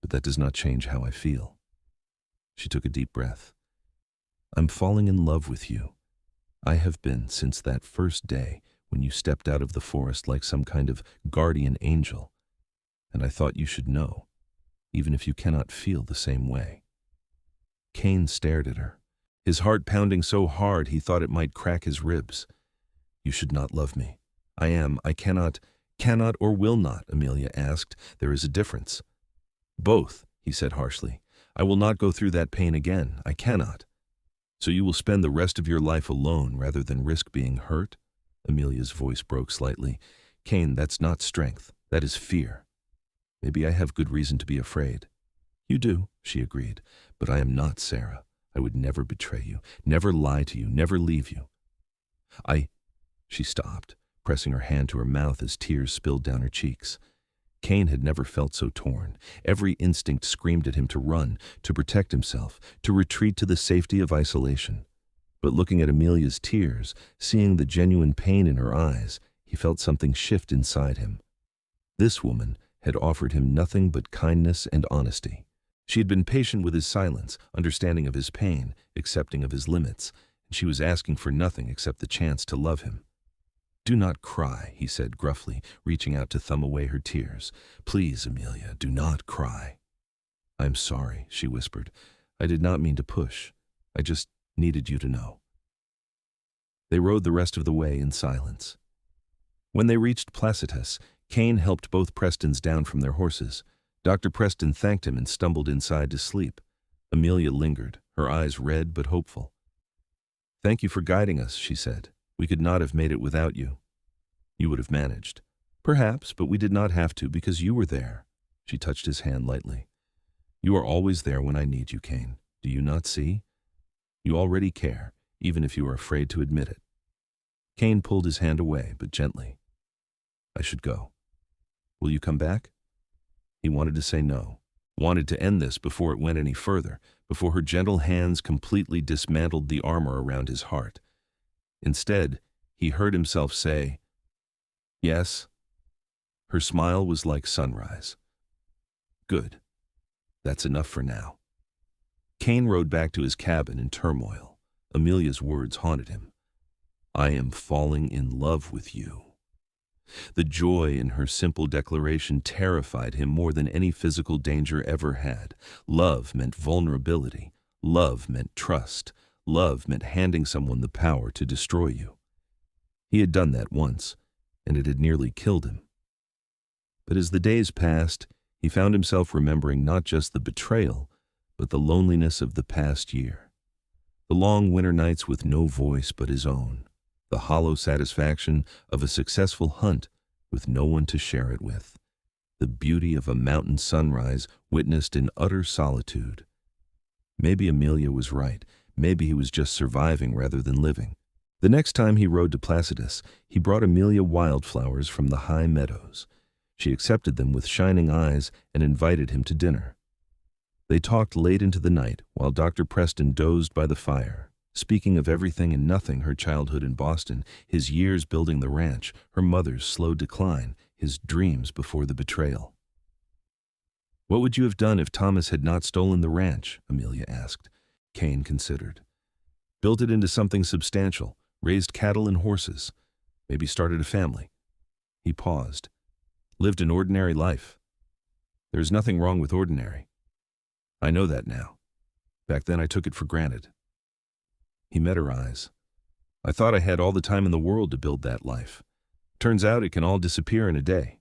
S1: But that does not change how I feel." She took a deep breath. "I'm falling in love with you. I have been since that first day when you stepped out of the forest like some kind of guardian angel. And I thought you should know, even if you cannot feel the same way." Kane stared at her, his heart pounding so hard he thought it might crack his ribs. "You should not love me. I cannot or will not," Amelia asked. "There is a difference." "Both," he said harshly. "I will not go through that pain again. I cannot." "So you will spend the rest of your life alone rather than risk being hurt?" Amelia's voice broke slightly. "Kane, that's not strength. That is fear. Maybe I have good reason to be afraid." "You do," she agreed. "But I am not Sarah. I would never betray you, never lie to you, never leave you." She stopped, pressing her hand to her mouth as tears spilled down her cheeks. Kane had never felt so torn. Every instinct screamed at him to run, to protect himself, to retreat to the safety of isolation. But looking at Amelia's tears, seeing the genuine pain in her eyes, he felt something shift inside him. This woman had offered him nothing but kindness and honesty. She had been patient with his silence, understanding of his pain, accepting of his limits, and she was asking for nothing except the chance to love him. "Do not cry," he said gruffly, reaching out to thumb away her tears. "Please, Amelia, do not cry." "I'm sorry," she whispered. "I did not mean to push. I just needed you to know." They rode the rest of the way in silence. When they reached Placitas, Kane helped both Prestons down from their horses. Dr. Preston thanked him and stumbled inside to sleep. Amelia lingered, her eyes red but hopeful. "Thank you for guiding us," she said. "We could not have made it without you." "You would have managed." "Perhaps, but we did not have to because you were there." She touched his hand lightly. "You are always there when I need you, Kane. Do you not see? You already care, even if you are afraid to admit it." Kane pulled his hand away, but gently. "I should go. Will you come back?" He wanted to say no, wanted to end this before it went any further, before her gentle hands completely dismantled the armor around his heart. Instead, he heard himself say, "Yes." Her smile was like sunrise. "Good. That's enough for now." Kane rode back to his cabin in turmoil. Amelia's words haunted him. "I am falling in love with you." The joy in her simple declaration terrified him more than any physical danger ever had. Love meant vulnerability. Love meant trust. Love meant handing someone the power to destroy you. He had done that once, and it had nearly killed him. But as the days passed, he found himself remembering not just the betrayal, but the loneliness of the past year. The long winter nights with no voice but his own. The hollow satisfaction of a successful hunt with no one to share it with. The beauty of a mountain sunrise witnessed in utter solitude. Maybe Amelia was right. Maybe he was just surviving rather than living. The next time he rode to Placidus, he brought Amelia wildflowers from the high meadows. She accepted them with shining eyes and invited him to dinner. They talked late into the night while Dr. Preston dozed by the fire, speaking of everything and nothing: her childhood in Boston, his years building the ranch, her mother's slow decline, his dreams before the betrayal. "What would you have done if Thomas had not stolen the ranch?" Amelia asked. Kane considered. "Built it into something substantial, raised cattle and horses, maybe started a family." He paused. "Lived an ordinary life. There's nothing wrong with ordinary. I know that now. Back then I took it for granted." He met her eyes. "I thought I had all the time in the world to build that life. Turns out it can all disappear in a day."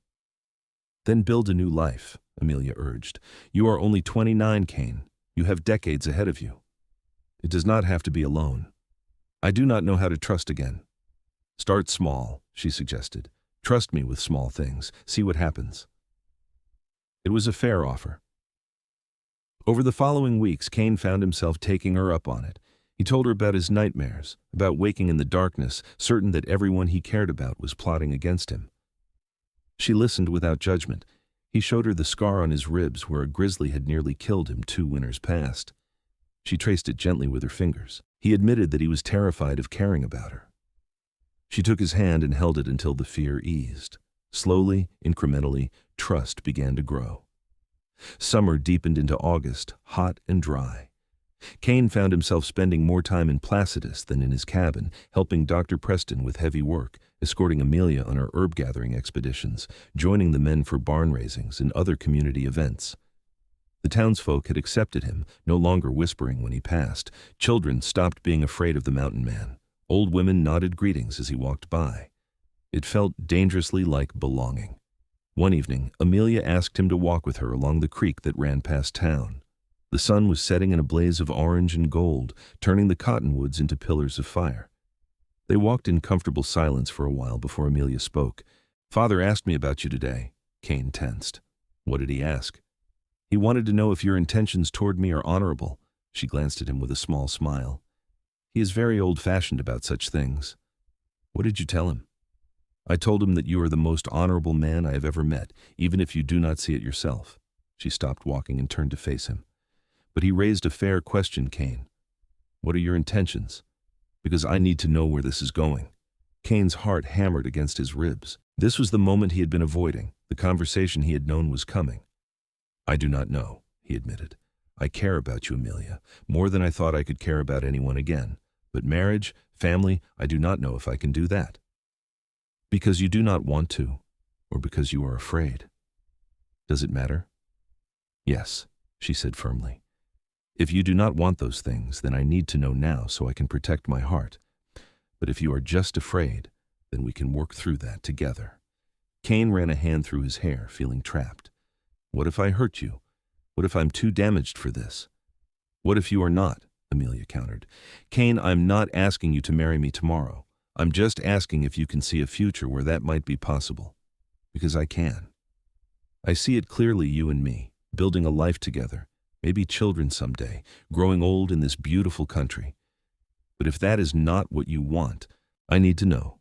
S1: "Then build a new life," Amelia urged. "You are only 29, Kane. You have decades ahead of you. It does not have to be alone. I do not know how to trust again." "Start small," she suggested. "Trust me with small things. See what happens." It was a fair offer. Over the following weeks, Kane found himself taking her up on it. He told her about his nightmares, about waking in the darkness, certain that everyone he cared about was plotting against him. She listened without judgment. He showed her the scar on his ribs where a grizzly had nearly killed him 2 winters past. She traced it gently with her fingers. He admitted that he was terrified of caring about her. She took his hand and held it until the fear eased. Slowly, incrementally, trust began to grow. Summer deepened into August, hot and dry. Kane found himself spending more time in Placidus than in his cabin, helping Dr. Preston with heavy work, escorting Amelia on her herb-gathering expeditions, joining the men for barn raisings and other community events. The townsfolk had accepted him, no longer whispering when he passed. Children stopped being afraid of the mountain man. Old women nodded greetings as he walked by. It felt dangerously like belonging. One evening, Amelia asked him to walk with her along the creek that ran past town. The sun was setting in a blaze of orange and gold, turning the cottonwoods into pillars of fire. They walked in comfortable silence for a while before Amelia spoke. "Father asked me about you today." Kane tensed. "What did he ask?" "He wanted to know if your intentions toward me are honorable." She glanced at him with a small smile. "He is very old-fashioned about such things." "What did you tell him?" "I told him that you are the most honorable man I have ever met, even if you do not see it yourself." She stopped walking and turned to face him. "But he raised a fair question, Kane. What are your intentions? Because I need to know where this is going." Kane's heart hammered against his ribs. This was the moment he had been avoiding, the conversation he had known was coming. "I do not know," he admitted. "I care about you, Amelia, more than I thought I could care about anyone again. But marriage, family, I do not know if I can do that." "Because you do not want to, or because you are afraid? Does it matter?" "Yes," she said firmly. "If you do not want those things, then I need to know now so I can protect my heart. But if you are just afraid, then we can work through that together." Kane ran a hand through his hair, feeling trapped. "What if I hurt you? What if I'm too damaged for this?" "What if you are not?" Amelia countered. "Kane, I'm not asking you to marry me tomorrow. I'm just asking if you can see a future where that might be possible. Because I can. I see it clearly, you and me, building a life together, maybe children someday, growing old in this beautiful country. But if that is not what you want, I need to know."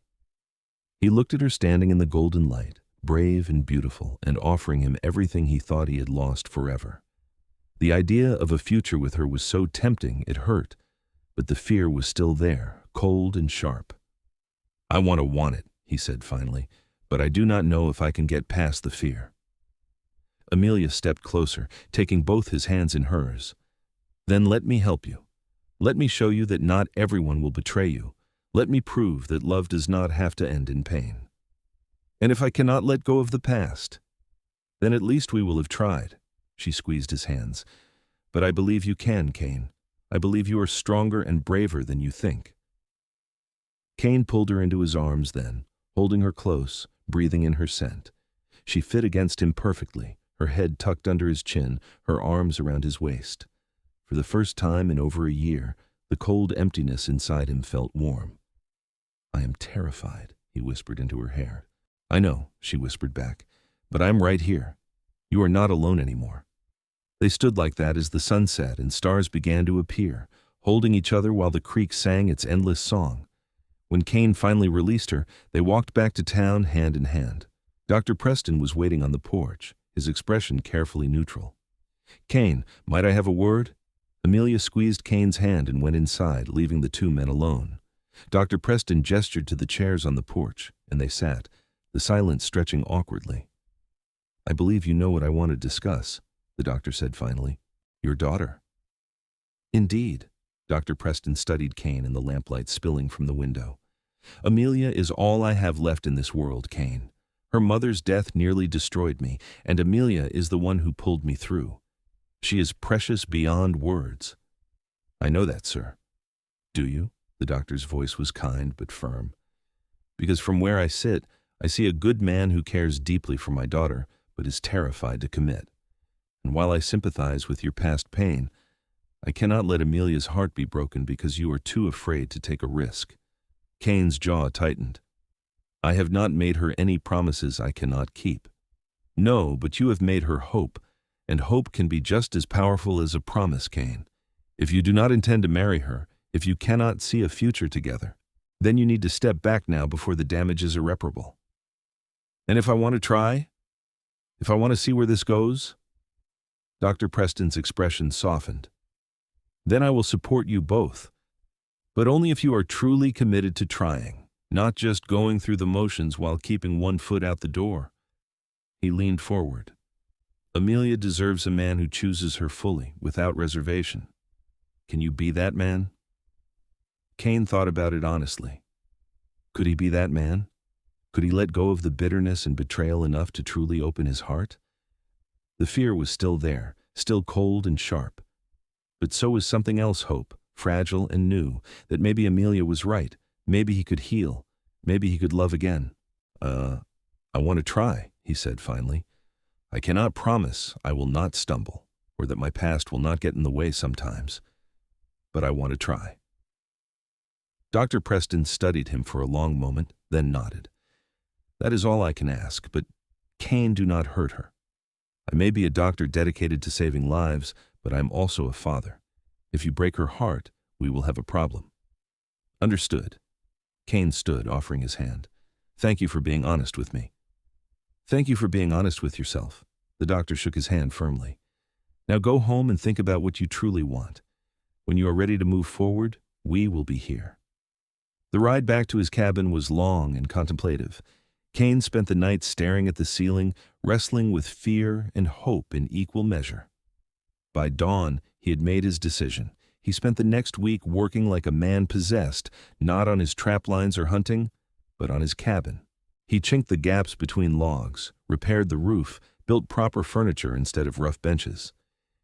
S1: He looked at her standing in the golden light, brave and beautiful, and offering him everything he thought he had lost forever. The idea of a future with her was so tempting it hurt, but the fear was still there, cold and sharp. "I want it," he said finally, "but I do not know if I can get past the fear." Amelia stepped closer, taking both his hands in hers. "Then let me help you. Let me show you that not everyone will betray you. Let me prove that love does not have to end in pain. And if I cannot let go of the past, then at least we will have tried." She squeezed his hands. "But I believe you can, Kane. I believe you are stronger and braver than you think." Kane pulled her into his arms then, holding her close, breathing in her scent. She fit against him perfectly, her head tucked under his chin, her arms around his waist. For the first time in over a year, the cold emptiness inside him felt warm. "I am terrified," he whispered into her hair. "I know," she whispered back, "but I'm right here. You are not alone anymore." They stood like that as the sun set and stars began to appear, holding each other while the creek sang its endless song. When Kane finally released her, they walked back to town hand in hand. Dr. Preston was waiting on the porch, his expression carefully neutral. "Kane, might I have a word?" Amelia squeezed Kane's hand and went inside, leaving the two men alone. Dr. Preston gestured to the chairs on the porch, and they sat, the silence stretching awkwardly. "I believe you know what I want to discuss," the doctor said finally. "Your daughter." "Indeed." Dr. Preston studied Kane in the lamplight spilling from the window. "Amelia is all I have left in this world, Kane. Her mother's death nearly destroyed me, and Amelia is the one who pulled me through. She is precious beyond words." "I know that, sir." "Do you?" The doctor's voice was kind but firm. "Because from where I sit, I see a good man who cares deeply for my daughter, but is terrified to commit. And while I sympathize with your past pain, I cannot let Amelia's heart be broken because you are too afraid to take a risk." Kane's jaw tightened. "I have not made her any promises I cannot keep." "No, but you have made her hope, and hope can be just as powerful as a promise, Kane. If you do not intend to marry her, if you cannot see a future together, then you need to step back now before the damage is irreparable." "And if I want to try? If I want to see where this goes?" Dr. Preston's expression softened. "Then I will support you both, but only if you are truly committed to trying, not just going through the motions while keeping one foot out the door." He leaned forward. "Amelia deserves a man who chooses her fully, without reservation. Can you be that man?" Kane thought about it honestly. Could he be that man? Could he let go of the bitterness and betrayal enough to truly open his heart? The fear was still there, still cold and sharp. But so was something else, hope, fragile and new, that maybe Amelia was right, maybe he could heal, maybe he could love again. I want to try," he said finally. "I cannot promise I will not stumble, or that my past will not get in the way sometimes, but I want to try." Dr. Preston studied him for a long moment, then nodded. "That is all I can ask, but Kane, do not hurt her. I may be a doctor dedicated to saving lives, but I am also a father. If you break her heart, we will have a problem." "Understood." Kane stood, offering his hand. "Thank you for being honest with me." "Thank you for being honest with yourself." The doctor shook his hand firmly. "Now go home and think about what you truly want. When you are ready to move forward, we will be here." The ride back to his cabin was long and contemplative. Kane spent the night staring at the ceiling, wrestling with fear and hope in equal measure. By dawn, he had made his decision. He spent the next week working like a man possessed, not on his trap lines or hunting, but on his cabin. He chinked the gaps between logs, repaired the roof, built proper furniture instead of rough benches.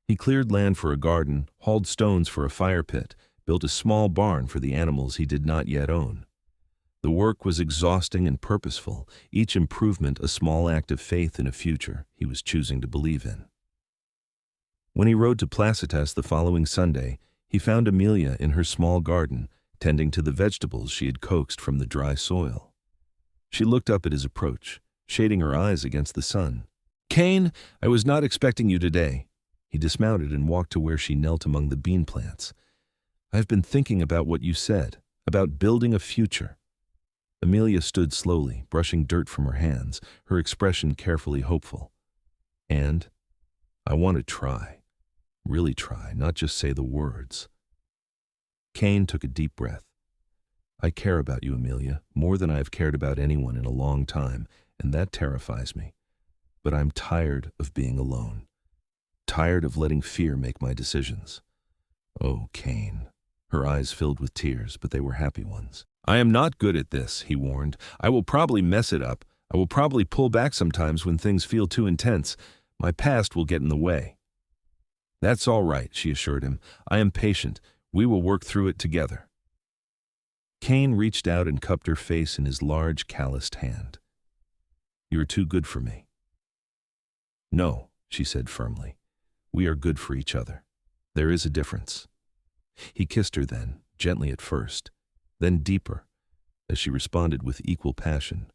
S1: He cleared land for a garden, hauled stones for a fire pit, built a small barn for the animals he did not yet own. The work was exhausting and purposeful, each improvement a small act of faith in a future he was choosing to believe in. When he rode to Placitas the following Sunday, he found Amelia in her small garden, tending to the vegetables she had coaxed from the dry soil. She looked up at his approach, shading her eyes against the sun. "Kane, I was not expecting you today." He dismounted and walked to where she knelt among the bean plants. "I've been thinking about what you said, about building a future." Amelia stood slowly, brushing dirt from her hands, her expression carefully hopeful. "And I want to try, really try, not just say the words." Kane took a deep breath. "I care about you, Amelia, more than I've cared about anyone in a long time, and that terrifies me. But I'm tired of being alone, tired of letting fear make my decisions." "Oh, Kane." Her eyes filled with tears, but they were happy ones. "I am not good at this," he warned. "I will probably mess it up. I will probably pull back sometimes when things feel too intense. My past will get in the way." "That's all right," she assured him. "I am patient. We will work through it together." Kane reached out and cupped her face in his large, calloused hand. "You are too good for me." "No," she said firmly. "We are good for each other. There is a difference." He kissed her then, gently at first, then deeper, as she responded with equal passion.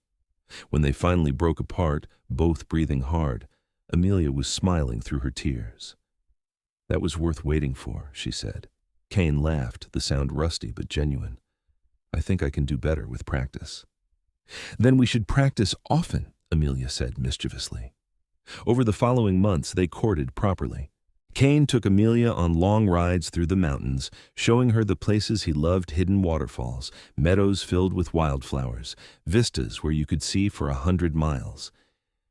S1: When they finally broke apart, both breathing hard, Amelia was smiling through her tears. "That was worth waiting for," she said. Kane laughed, the sound rusty but genuine. I think I can do better with practice." "Then we should practice often," Amelia said mischievously. Over the following months, they courted properly. Kane took Amelia on long rides through the mountains, showing her the places he loved: hidden waterfalls, meadows filled with wildflowers, vistas where you could see for 100 miles.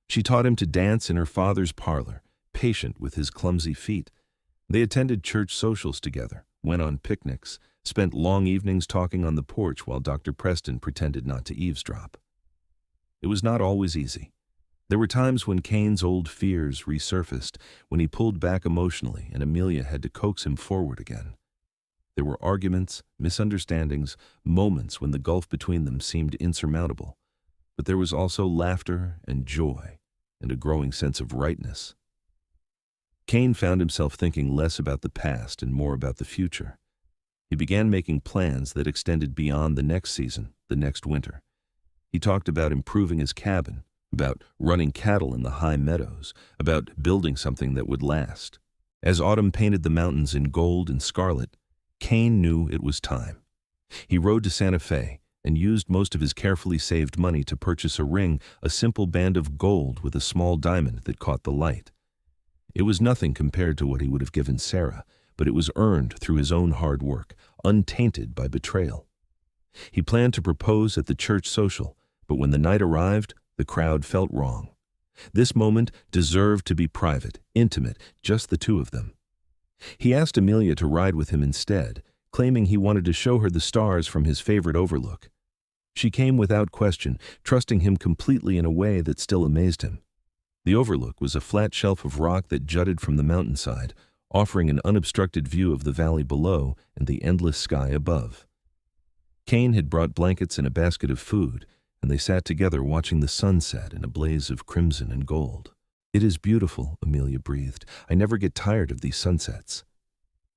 S1: She taught him to dance in her father's parlor, patient with his clumsy feet. They attended church socials together, went on picnics, spent long evenings talking on the porch while Dr. Preston pretended not to eavesdrop. It was not always easy. There were times when Kane's old fears resurfaced, when he pulled back emotionally and Amelia had to coax him forward again. There were arguments, misunderstandings, moments when the gulf between them seemed insurmountable. But there was also laughter and joy and a growing sense of rightness. Kane found himself thinking less about the past and more about the future. He began making plans that extended beyond the next season, the next winter. He talked about improving his cabin, about running cattle in the high meadows, about building something that would last. As autumn painted the mountains in gold and scarlet, Kane knew it was time. He rode to Santa Fe and used most of his carefully saved money to purchase a ring, a simple band of gold with a small diamond that caught the light. It was nothing compared to what he would have given Sarah, but it was earned through his own hard work, untainted by betrayal. He planned to propose at the church social, but when the night arrived, the crowd felt wrong. This moment deserved to be private, intimate, just the two of them. He asked Amelia to ride with him instead, claiming he wanted to show her the stars from his favorite overlook. She came without question, trusting him completely in a way that still amazed him. The overlook was a flat shelf of rock that jutted from the mountainside, offering an unobstructed view of the valley below and the endless sky above. Kane had brought blankets and a basket of food, and they sat together watching the sunset in a blaze of crimson and gold. "It is beautiful," Amelia breathed. "I never get tired of these sunsets."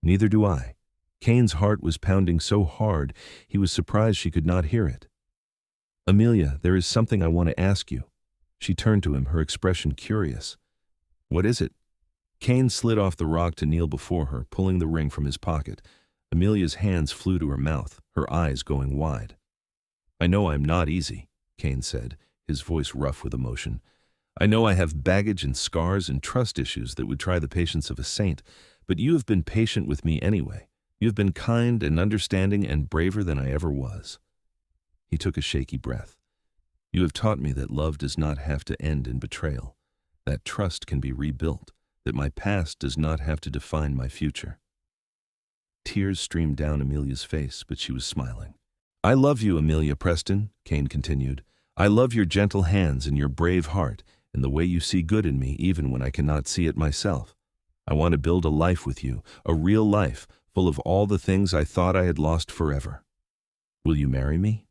S1: "Neither do I." Kane's heart was pounding so hard he was surprised she could not hear it. "Amelia, there is something I want to ask you." She turned to him, her expression curious. "What is it?" Kane slid off the rock to kneel before her, pulling the ring from his pocket. Amelia's hands flew to her mouth, her eyes going wide. "I know I'm not easy," Kane said, his voice rough with emotion. "I know I have baggage and scars and trust issues that would try the patience of a saint, but you have been patient with me anyway. You have been kind and understanding and braver than I ever was." He took a shaky breath. "You have taught me that love does not have to end in betrayal, that trust can be rebuilt, that my past does not have to define my future." Tears streamed down Amelia's face, but she was smiling. "I love you, Amelia Preston," Kane continued. "I love your gentle hands and your brave heart, and the way you see good in me even when I cannot see it myself. I want to build a life with you, a real life, full of all the things I thought I had lost forever. Will you marry me?"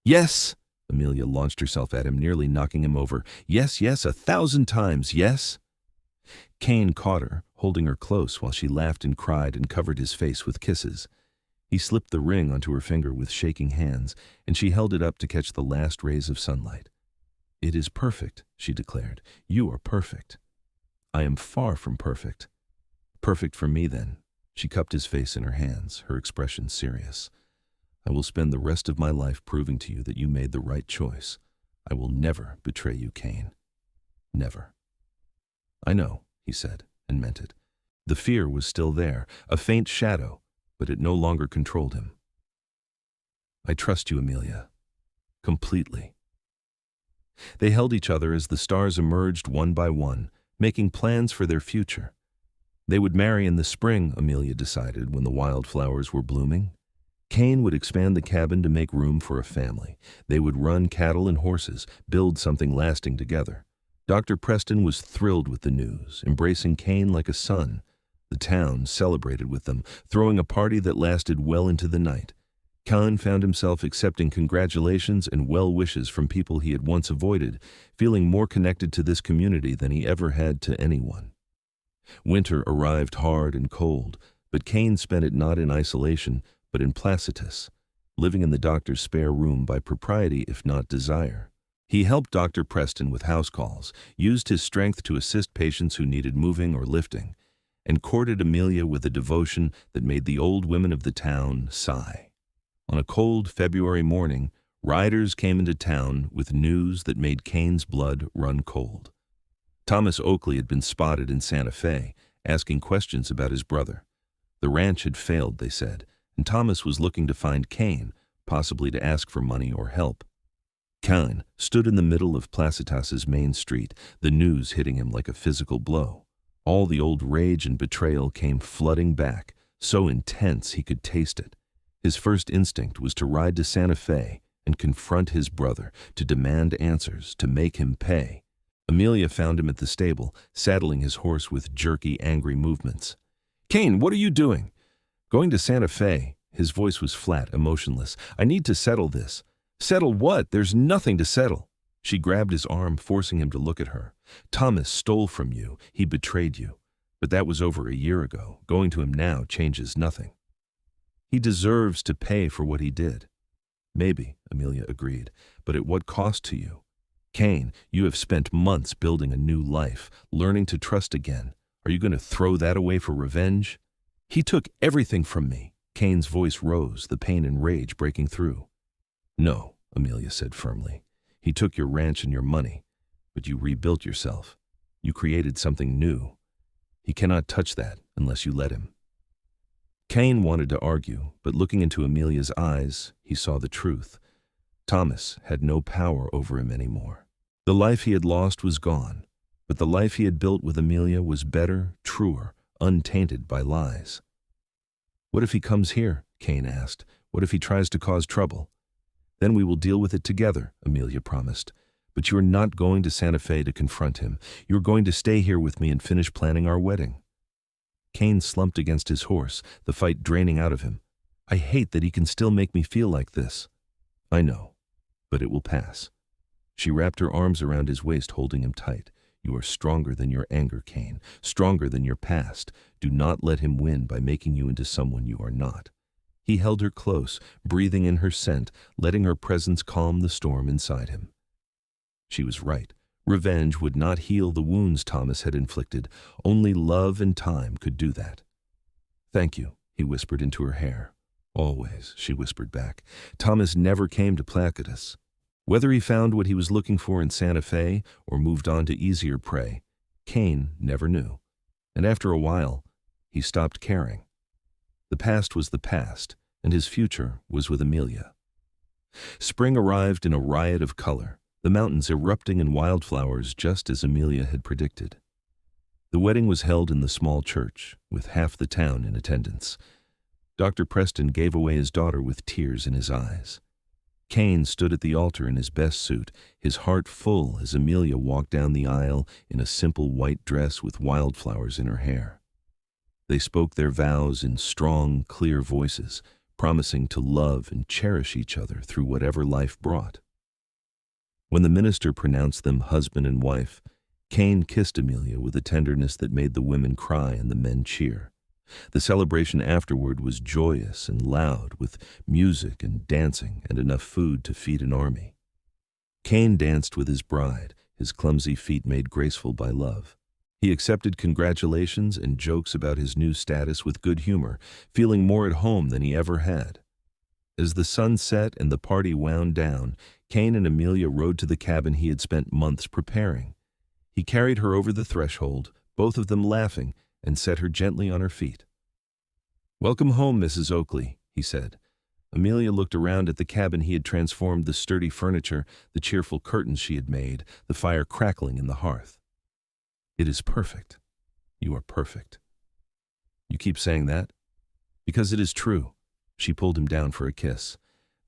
S1: "Yes!" Amelia launched herself at him, nearly knocking him over. "Yes, yes, 1,000 times, yes!" Kane caught her, holding her close while she laughed and cried and covered his face with kisses. He slipped the ring onto her finger with shaking hands, and she held it up to catch the last rays of sunlight. "It is perfect," she declared. "You are perfect." "I am far from perfect." "Perfect for me, then." She cupped his face in her hands, her expression serious. "I will spend the rest of my life proving to you that you made the right choice. I will never betray you, Kane. Never." "I know," he said, and meant it. The fear was still there, a faint shadow, but it no longer controlled him. "I trust you, Amelia. Completely." They held each other as the stars emerged one by one, making plans for their future. They would marry in the spring, Amelia decided, when the wildflowers were blooming. Kane would expand the cabin to make room for a family. They would run cattle and horses, build something lasting together. Dr. Preston was thrilled with the news, embracing Kane like a son. The town celebrated with them, throwing a party that lasted well into the night. Kane found himself accepting congratulations and well wishes from people he had once avoided, feeling more connected to this community than he ever had to anyone. Winter arrived hard and cold, but Kane spent it not in isolation, but in Placitus, living in the doctor's spare room by propriety if not desire. He helped Dr. Preston with house calls, used his strength to assist patients who needed moving or lifting, and courted Amelia with a devotion that made the old women of the town sigh. On a cold February morning, riders came into town with news that made Kane's blood run cold. Thomas Oakley had been spotted in Santa Fe, asking questions about his brother. The ranch had failed, they said, and Thomas was looking to find Kane, possibly to ask for money or help. Kane stood in the middle of Placitas's main street, the news hitting him like a physical blow. All the old rage and betrayal came flooding back, so intense he could taste it. His first instinct was to ride to Santa Fe and confront his brother, to demand answers, to make him pay. Amelia found him at the stable, saddling his horse with jerky, angry movements. "Kane, what are you doing?" "Going to Santa Fe." His voice was flat, emotionless. "I need to settle this." "Settle what? There's nothing to settle." She grabbed his arm, forcing him to look at her. "Thomas stole from you. He betrayed you. But that was over a year ago. Going to him now changes nothing." "He deserves to pay for what he did." "Maybe," Amelia agreed, "but at what cost to you? Kane, you have spent months building a new life, learning to trust again. Are you going to throw that away for revenge?" "He took everything from me." Kane's voice rose, the pain and rage breaking through. "No," Amelia said firmly. "He took your ranch and your money, but you rebuilt yourself. You created something new. He cannot touch that unless you let him." Kane wanted to argue, but looking into Amelia's eyes, he saw the truth. Thomas had no power over him anymore. The life he had lost was gone, but the life he had built with Amelia was better, truer, untainted by lies. "What if he comes here?" Kane asked. "What if he tries to cause trouble?" "Then we will deal with it together," Amelia promised. "But you are not going to Santa Fe to confront him. You are going to stay here with me and finish planning our wedding." Kane slumped against his horse, the fight draining out of him. "I hate that he can still make me feel like this." "I know, but it will pass." She wrapped her arms around his waist, holding him tight. "You are stronger than your anger, Kane, stronger than your past. Do not let him win by making you into someone you are not." He held her close, breathing in her scent, letting her presence calm the storm inside him. She was right. Revenge would not heal the wounds Thomas had inflicted. Only love and time could do that. "Thank you," he whispered into her hair. "Always," she whispered back. Thomas never came to Placitas. Whether he found what he was looking for in Santa Fe or moved on to easier prey, Kane never knew. And after a while, he stopped caring. The past was the past, and his future was with Amelia. Spring arrived in a riot of color, the mountains erupting in wildflowers just as Amelia had predicted. The wedding was held in the small church, with half the town in attendance. Dr. Preston gave away his daughter with tears in his eyes. Kane stood at the altar in his best suit, his heart full as Amelia walked down the aisle in a simple white dress with wildflowers in her hair. They spoke their vows in strong, clear voices, promising to love and cherish each other through whatever life brought. When the minister pronounced them husband and wife, Kane kissed Amelia with a tenderness that made the women cry and the men cheer. The celebration afterward was joyous and loud, with music and dancing and enough food to feed an army. Kane danced with his bride, his clumsy feet made graceful by love. He accepted congratulations and jokes about his new status with good humor, feeling more at home than he ever had. As the sun set and the party wound down, Kane and Amelia rode to the cabin he had spent months preparing. He carried her over the threshold, both of them laughing, and set her gently on her feet. "Welcome home, Mrs. Oakley," he said. Amelia looked around at the cabin he had transformed, the sturdy furniture, the cheerful curtains she had made, the fire crackling in the hearth. "It is perfect. You are perfect." "You keep saying that?" "Because it is true." She pulled him down for a kiss.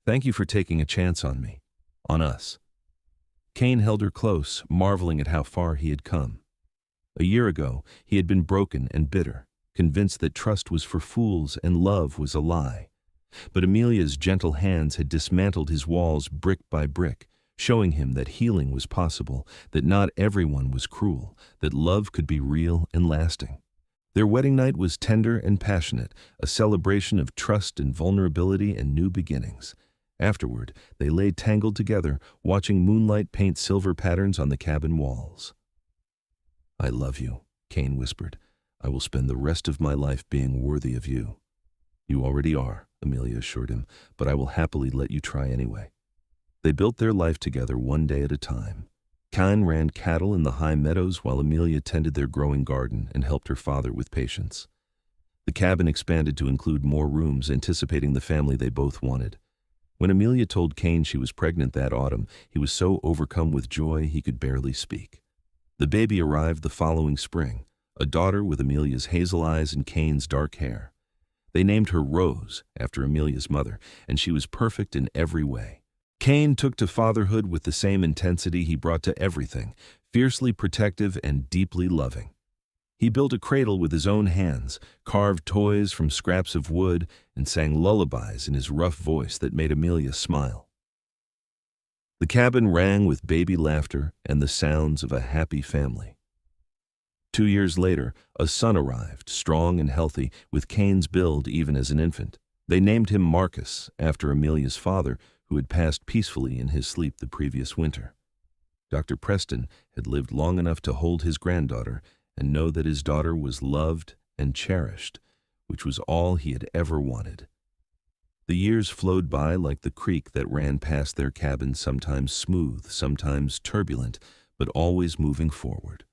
S1: "Thank you for taking a chance on me. On us." Kane held her close, marveling at how far he had come. A year ago, he had been broken and bitter, convinced that trust was for fools and love was a lie. But Amelia's gentle hands had dismantled his walls brick by brick, showing him that healing was possible, that not everyone was cruel, that love could be real and lasting. Their wedding night was tender and passionate, a celebration of trust and vulnerability and new beginnings. Afterward, they lay tangled together, watching moonlight paint silver patterns on the cabin walls. "I love you," Kane whispered. "I will spend the rest of my life being worthy of you." "You already are," Amelia assured him, "but I will happily let you try anyway." They built their life together one day at a time. Kane ran cattle in the high meadows while Amelia tended their growing garden and helped her father with patience. The cabin expanded to include more rooms, anticipating the family they both wanted. When Amelia told Kane she was pregnant that autumn, he was so overcome with joy he could barely speak. The baby arrived the following spring, a daughter with Amelia's hazel eyes and Kane's dark hair. They named her Rose, after Amelia's mother, and she was perfect in every way. Kane took to fatherhood with the same intensity he brought to everything, fiercely protective and deeply loving. He built a cradle with his own hands, carved toys from scraps of wood, and sang lullabies in his rough voice that made Amelia smile. The cabin rang with baby laughter and the sounds of a happy family. 2 years later, a son arrived, strong and healthy, with Kane's build even as an infant. They named him Marcus, after Amelia's father, who had passed peacefully in his sleep the previous winter. Dr. Preston had lived long enough to hold his granddaughter and know that his daughter was loved and cherished, which was all he had ever wanted. The years flowed by like the creek that ran past their cabin, sometimes smooth, sometimes turbulent, but always moving forward.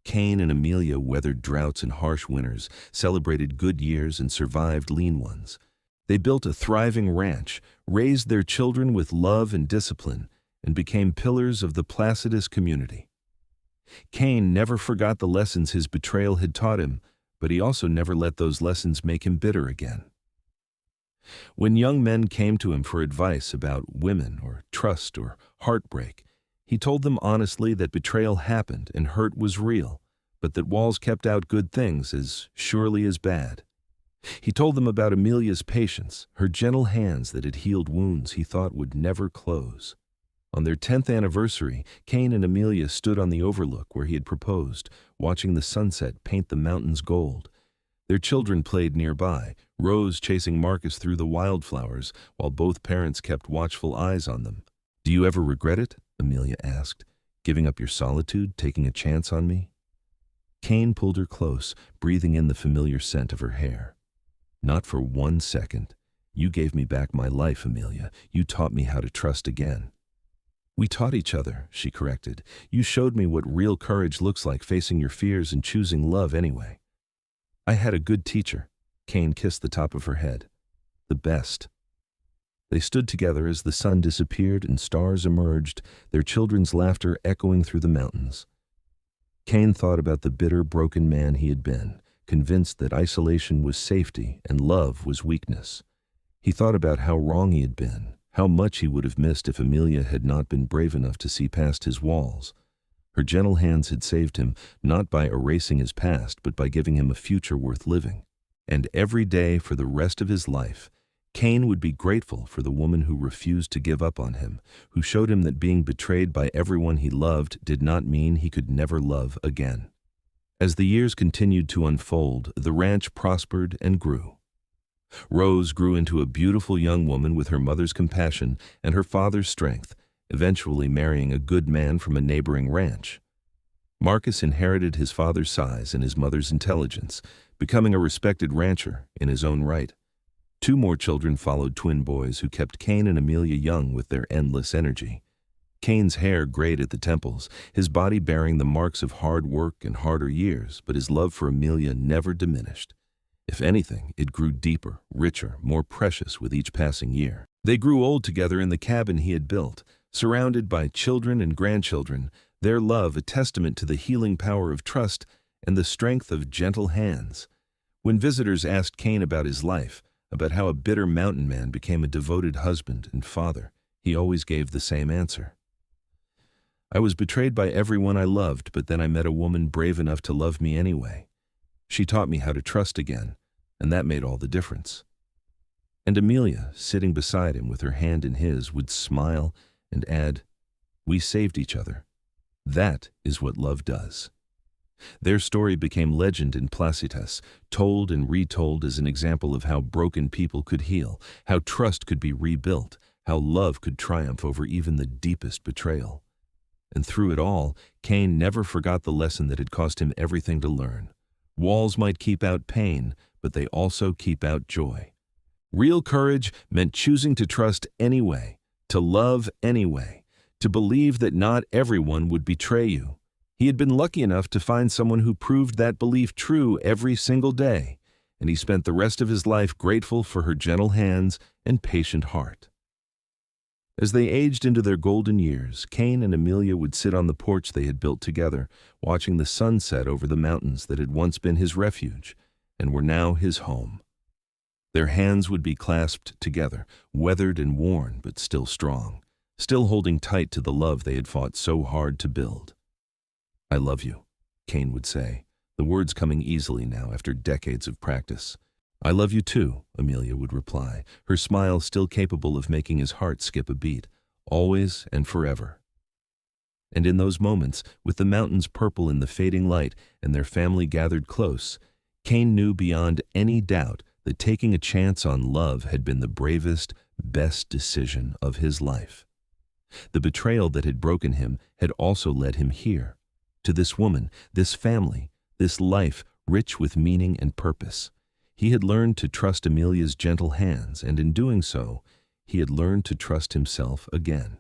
S1: Kane and Amelia weathered droughts and harsh winters, celebrated good years and survived lean ones. They built a thriving ranch, raised their children with love and discipline, and became pillars of the Placidus community. Kane never forgot the lessons his betrayal had taught him, but he also never let those lessons make him bitter again. When young men came to him for advice about women or trust or heartbreak, he told them honestly that betrayal happened and hurt was real, but that walls kept out good things as surely as bad. He told them about Amelia's patience, her gentle hands that had healed wounds he thought would never close. On their 10th anniversary, Kane and Amelia stood on the overlook where he had proposed, watching the sunset paint the mountains gold. Their children played nearby, Rose chasing Marcus through the wildflowers, while both parents kept watchful eyes on them. "Do you ever regret it?" Amelia asked. "Giving up your solitude, taking a chance on me?" Kane pulled her close, breathing in the familiar scent of her hair. "Not for 1 second. You gave me back my life, Amelia. You taught me how to trust again." "We taught each other," she corrected. "You showed me what real courage looks like, facing your fears and choosing love anyway." "I had a good teacher." Kane kissed the top of her head. "The best." They stood together as the sun disappeared and stars emerged, their children's laughter echoing through the mountains. Kane thought about the bitter, broken man he had been, convinced that isolation was safety and love was weakness. He thought about how wrong he had been, how much he would have missed if Amelia had not been brave enough to see past his walls. Her gentle hands had saved him, not by erasing his past, but by giving him a future worth living. And every day for the rest of his life, Kane would be grateful for the woman who refused to give up on him, who showed him that being betrayed by everyone he loved did not mean he could never love again. As the years continued to unfold, the ranch prospered and grew. Rose grew into a beautiful young woman with her mother's compassion and her father's strength, eventually marrying a good man from a neighboring ranch. Marcus inherited his father's size and his mother's intelligence, becoming a respected rancher in his own right. 2 more children followed, twin boys who kept Kane and Amelia young with their endless energy. Kane's hair grayed at the temples, his body bearing the marks of hard work and harder years, but his love for Amelia never diminished. If anything, it grew deeper, richer, more precious with each passing year. They grew old together in the cabin he had built, surrounded by children and grandchildren, their love a testament to the healing power of trust and the strength of gentle hands. When visitors asked Kane about his life, about how a bitter mountain man became a devoted husband and father, he always gave the same answer. "I was betrayed by everyone I loved, but then I met a woman brave enough to love me anyway. She taught me how to trust again, and that made all the difference." And Amelia, sitting beside him with her hand in his, would smile and add, "We saved each other. That is what love does." Their story became legend in Placidus, told and retold as an example of how broken people could heal, how trust could be rebuilt, how love could triumph over even the deepest betrayal. And through it all, Kane never forgot the lesson that had cost him everything to learn. Walls might keep out pain, but they also keep out joy. Real courage meant choosing to trust anyway, to love anyway, to believe that not everyone would betray you. He had been lucky enough to find someone who proved that belief true every single day, and he spent the rest of his life grateful for her gentle hands and patient heart. As they aged into their golden years, Kane and Amelia would sit on the porch they had built together, watching the sun set over the mountains that had once been his refuge and were now his home. Their hands would be clasped together, weathered and worn, but still strong, still holding tight to the love they had fought so hard to build. "I love you," Kane would say, the words coming easily now after decades of practice. "I love you too," Amelia would reply, her smile still capable of making his heart skip a beat, always and forever. And in those moments, with the mountains purple in the fading light and their family gathered close, Kane knew beyond any doubt that taking a chance on love had been the bravest, best decision of his life. The betrayal that had broken him had also led him here, to this woman, this family, this life rich with meaning and purpose. He had learned to trust Amelia's gentle hands, and in doing so, he had learned to trust himself again.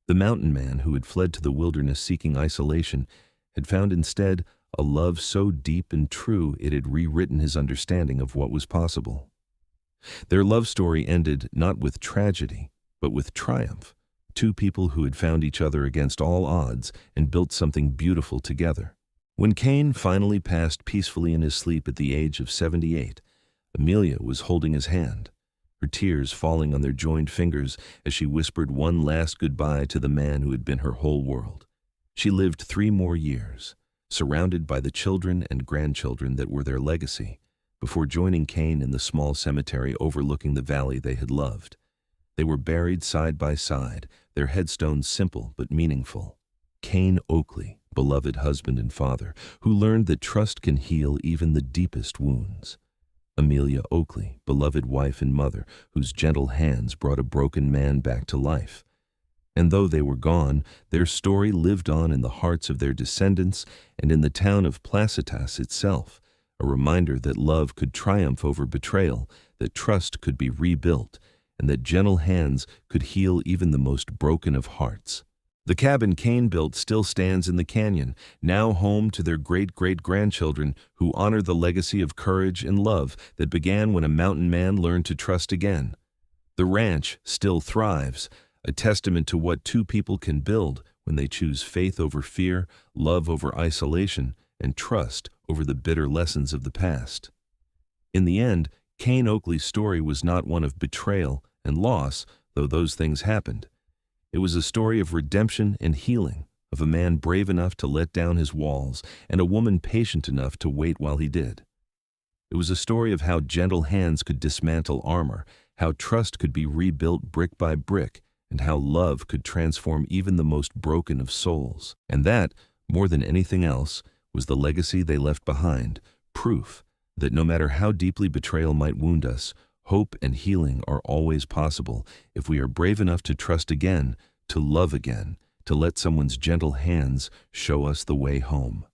S1: The mountain man who had fled to the wilderness seeking isolation had found instead a love so deep and true it had rewritten his understanding of what was possible. Their love story ended not with tragedy, but with triumph. Two people who had found each other against all odds and built something beautiful together. When Kane finally passed peacefully in his sleep at the age of 78, Amelia was holding his hand, her tears falling on their joined fingers as she whispered one last goodbye to the man who had been her whole world. She lived 3 more years, surrounded by the children and grandchildren that were their legacy, before joining Kane in the small cemetery overlooking the valley they had loved. They were buried side by side, their headstones simple but meaningful. Kane Oakley, beloved husband and father, who learned that trust can heal even the deepest wounds. Amelia Oakley, beloved wife and mother, whose gentle hands brought a broken man back to life. And though they were gone, their story lived on in the hearts of their descendants and in the town of Placitas itself, a reminder that love could triumph over betrayal, that trust could be rebuilt, and that gentle hands could heal even the most broken of hearts. The cabin Kane built still stands in the canyon, now home to their great-great-grandchildren who honor the legacy of courage and love that began when a mountain man learned to trust again. The ranch still thrives, a testament to what two people can build when they choose faith over fear, love over isolation, and trust over the bitter lessons of the past. In the end, Kane Oakley's story was not one of betrayal and loss, though those things happened. It was a story of redemption and healing, of a man brave enough to let down his walls and a woman patient enough to wait while he did. It was a story of how gentle hands could dismantle armor, how trust could be rebuilt brick by brick, and how love could transform even the most broken of souls. And that, more than anything else, was the legacy they left behind, proof that no matter how deeply betrayal might wound us, hope and healing are always possible if we are brave enough to trust again, to love again, to let someone's gentle hands show us the way home.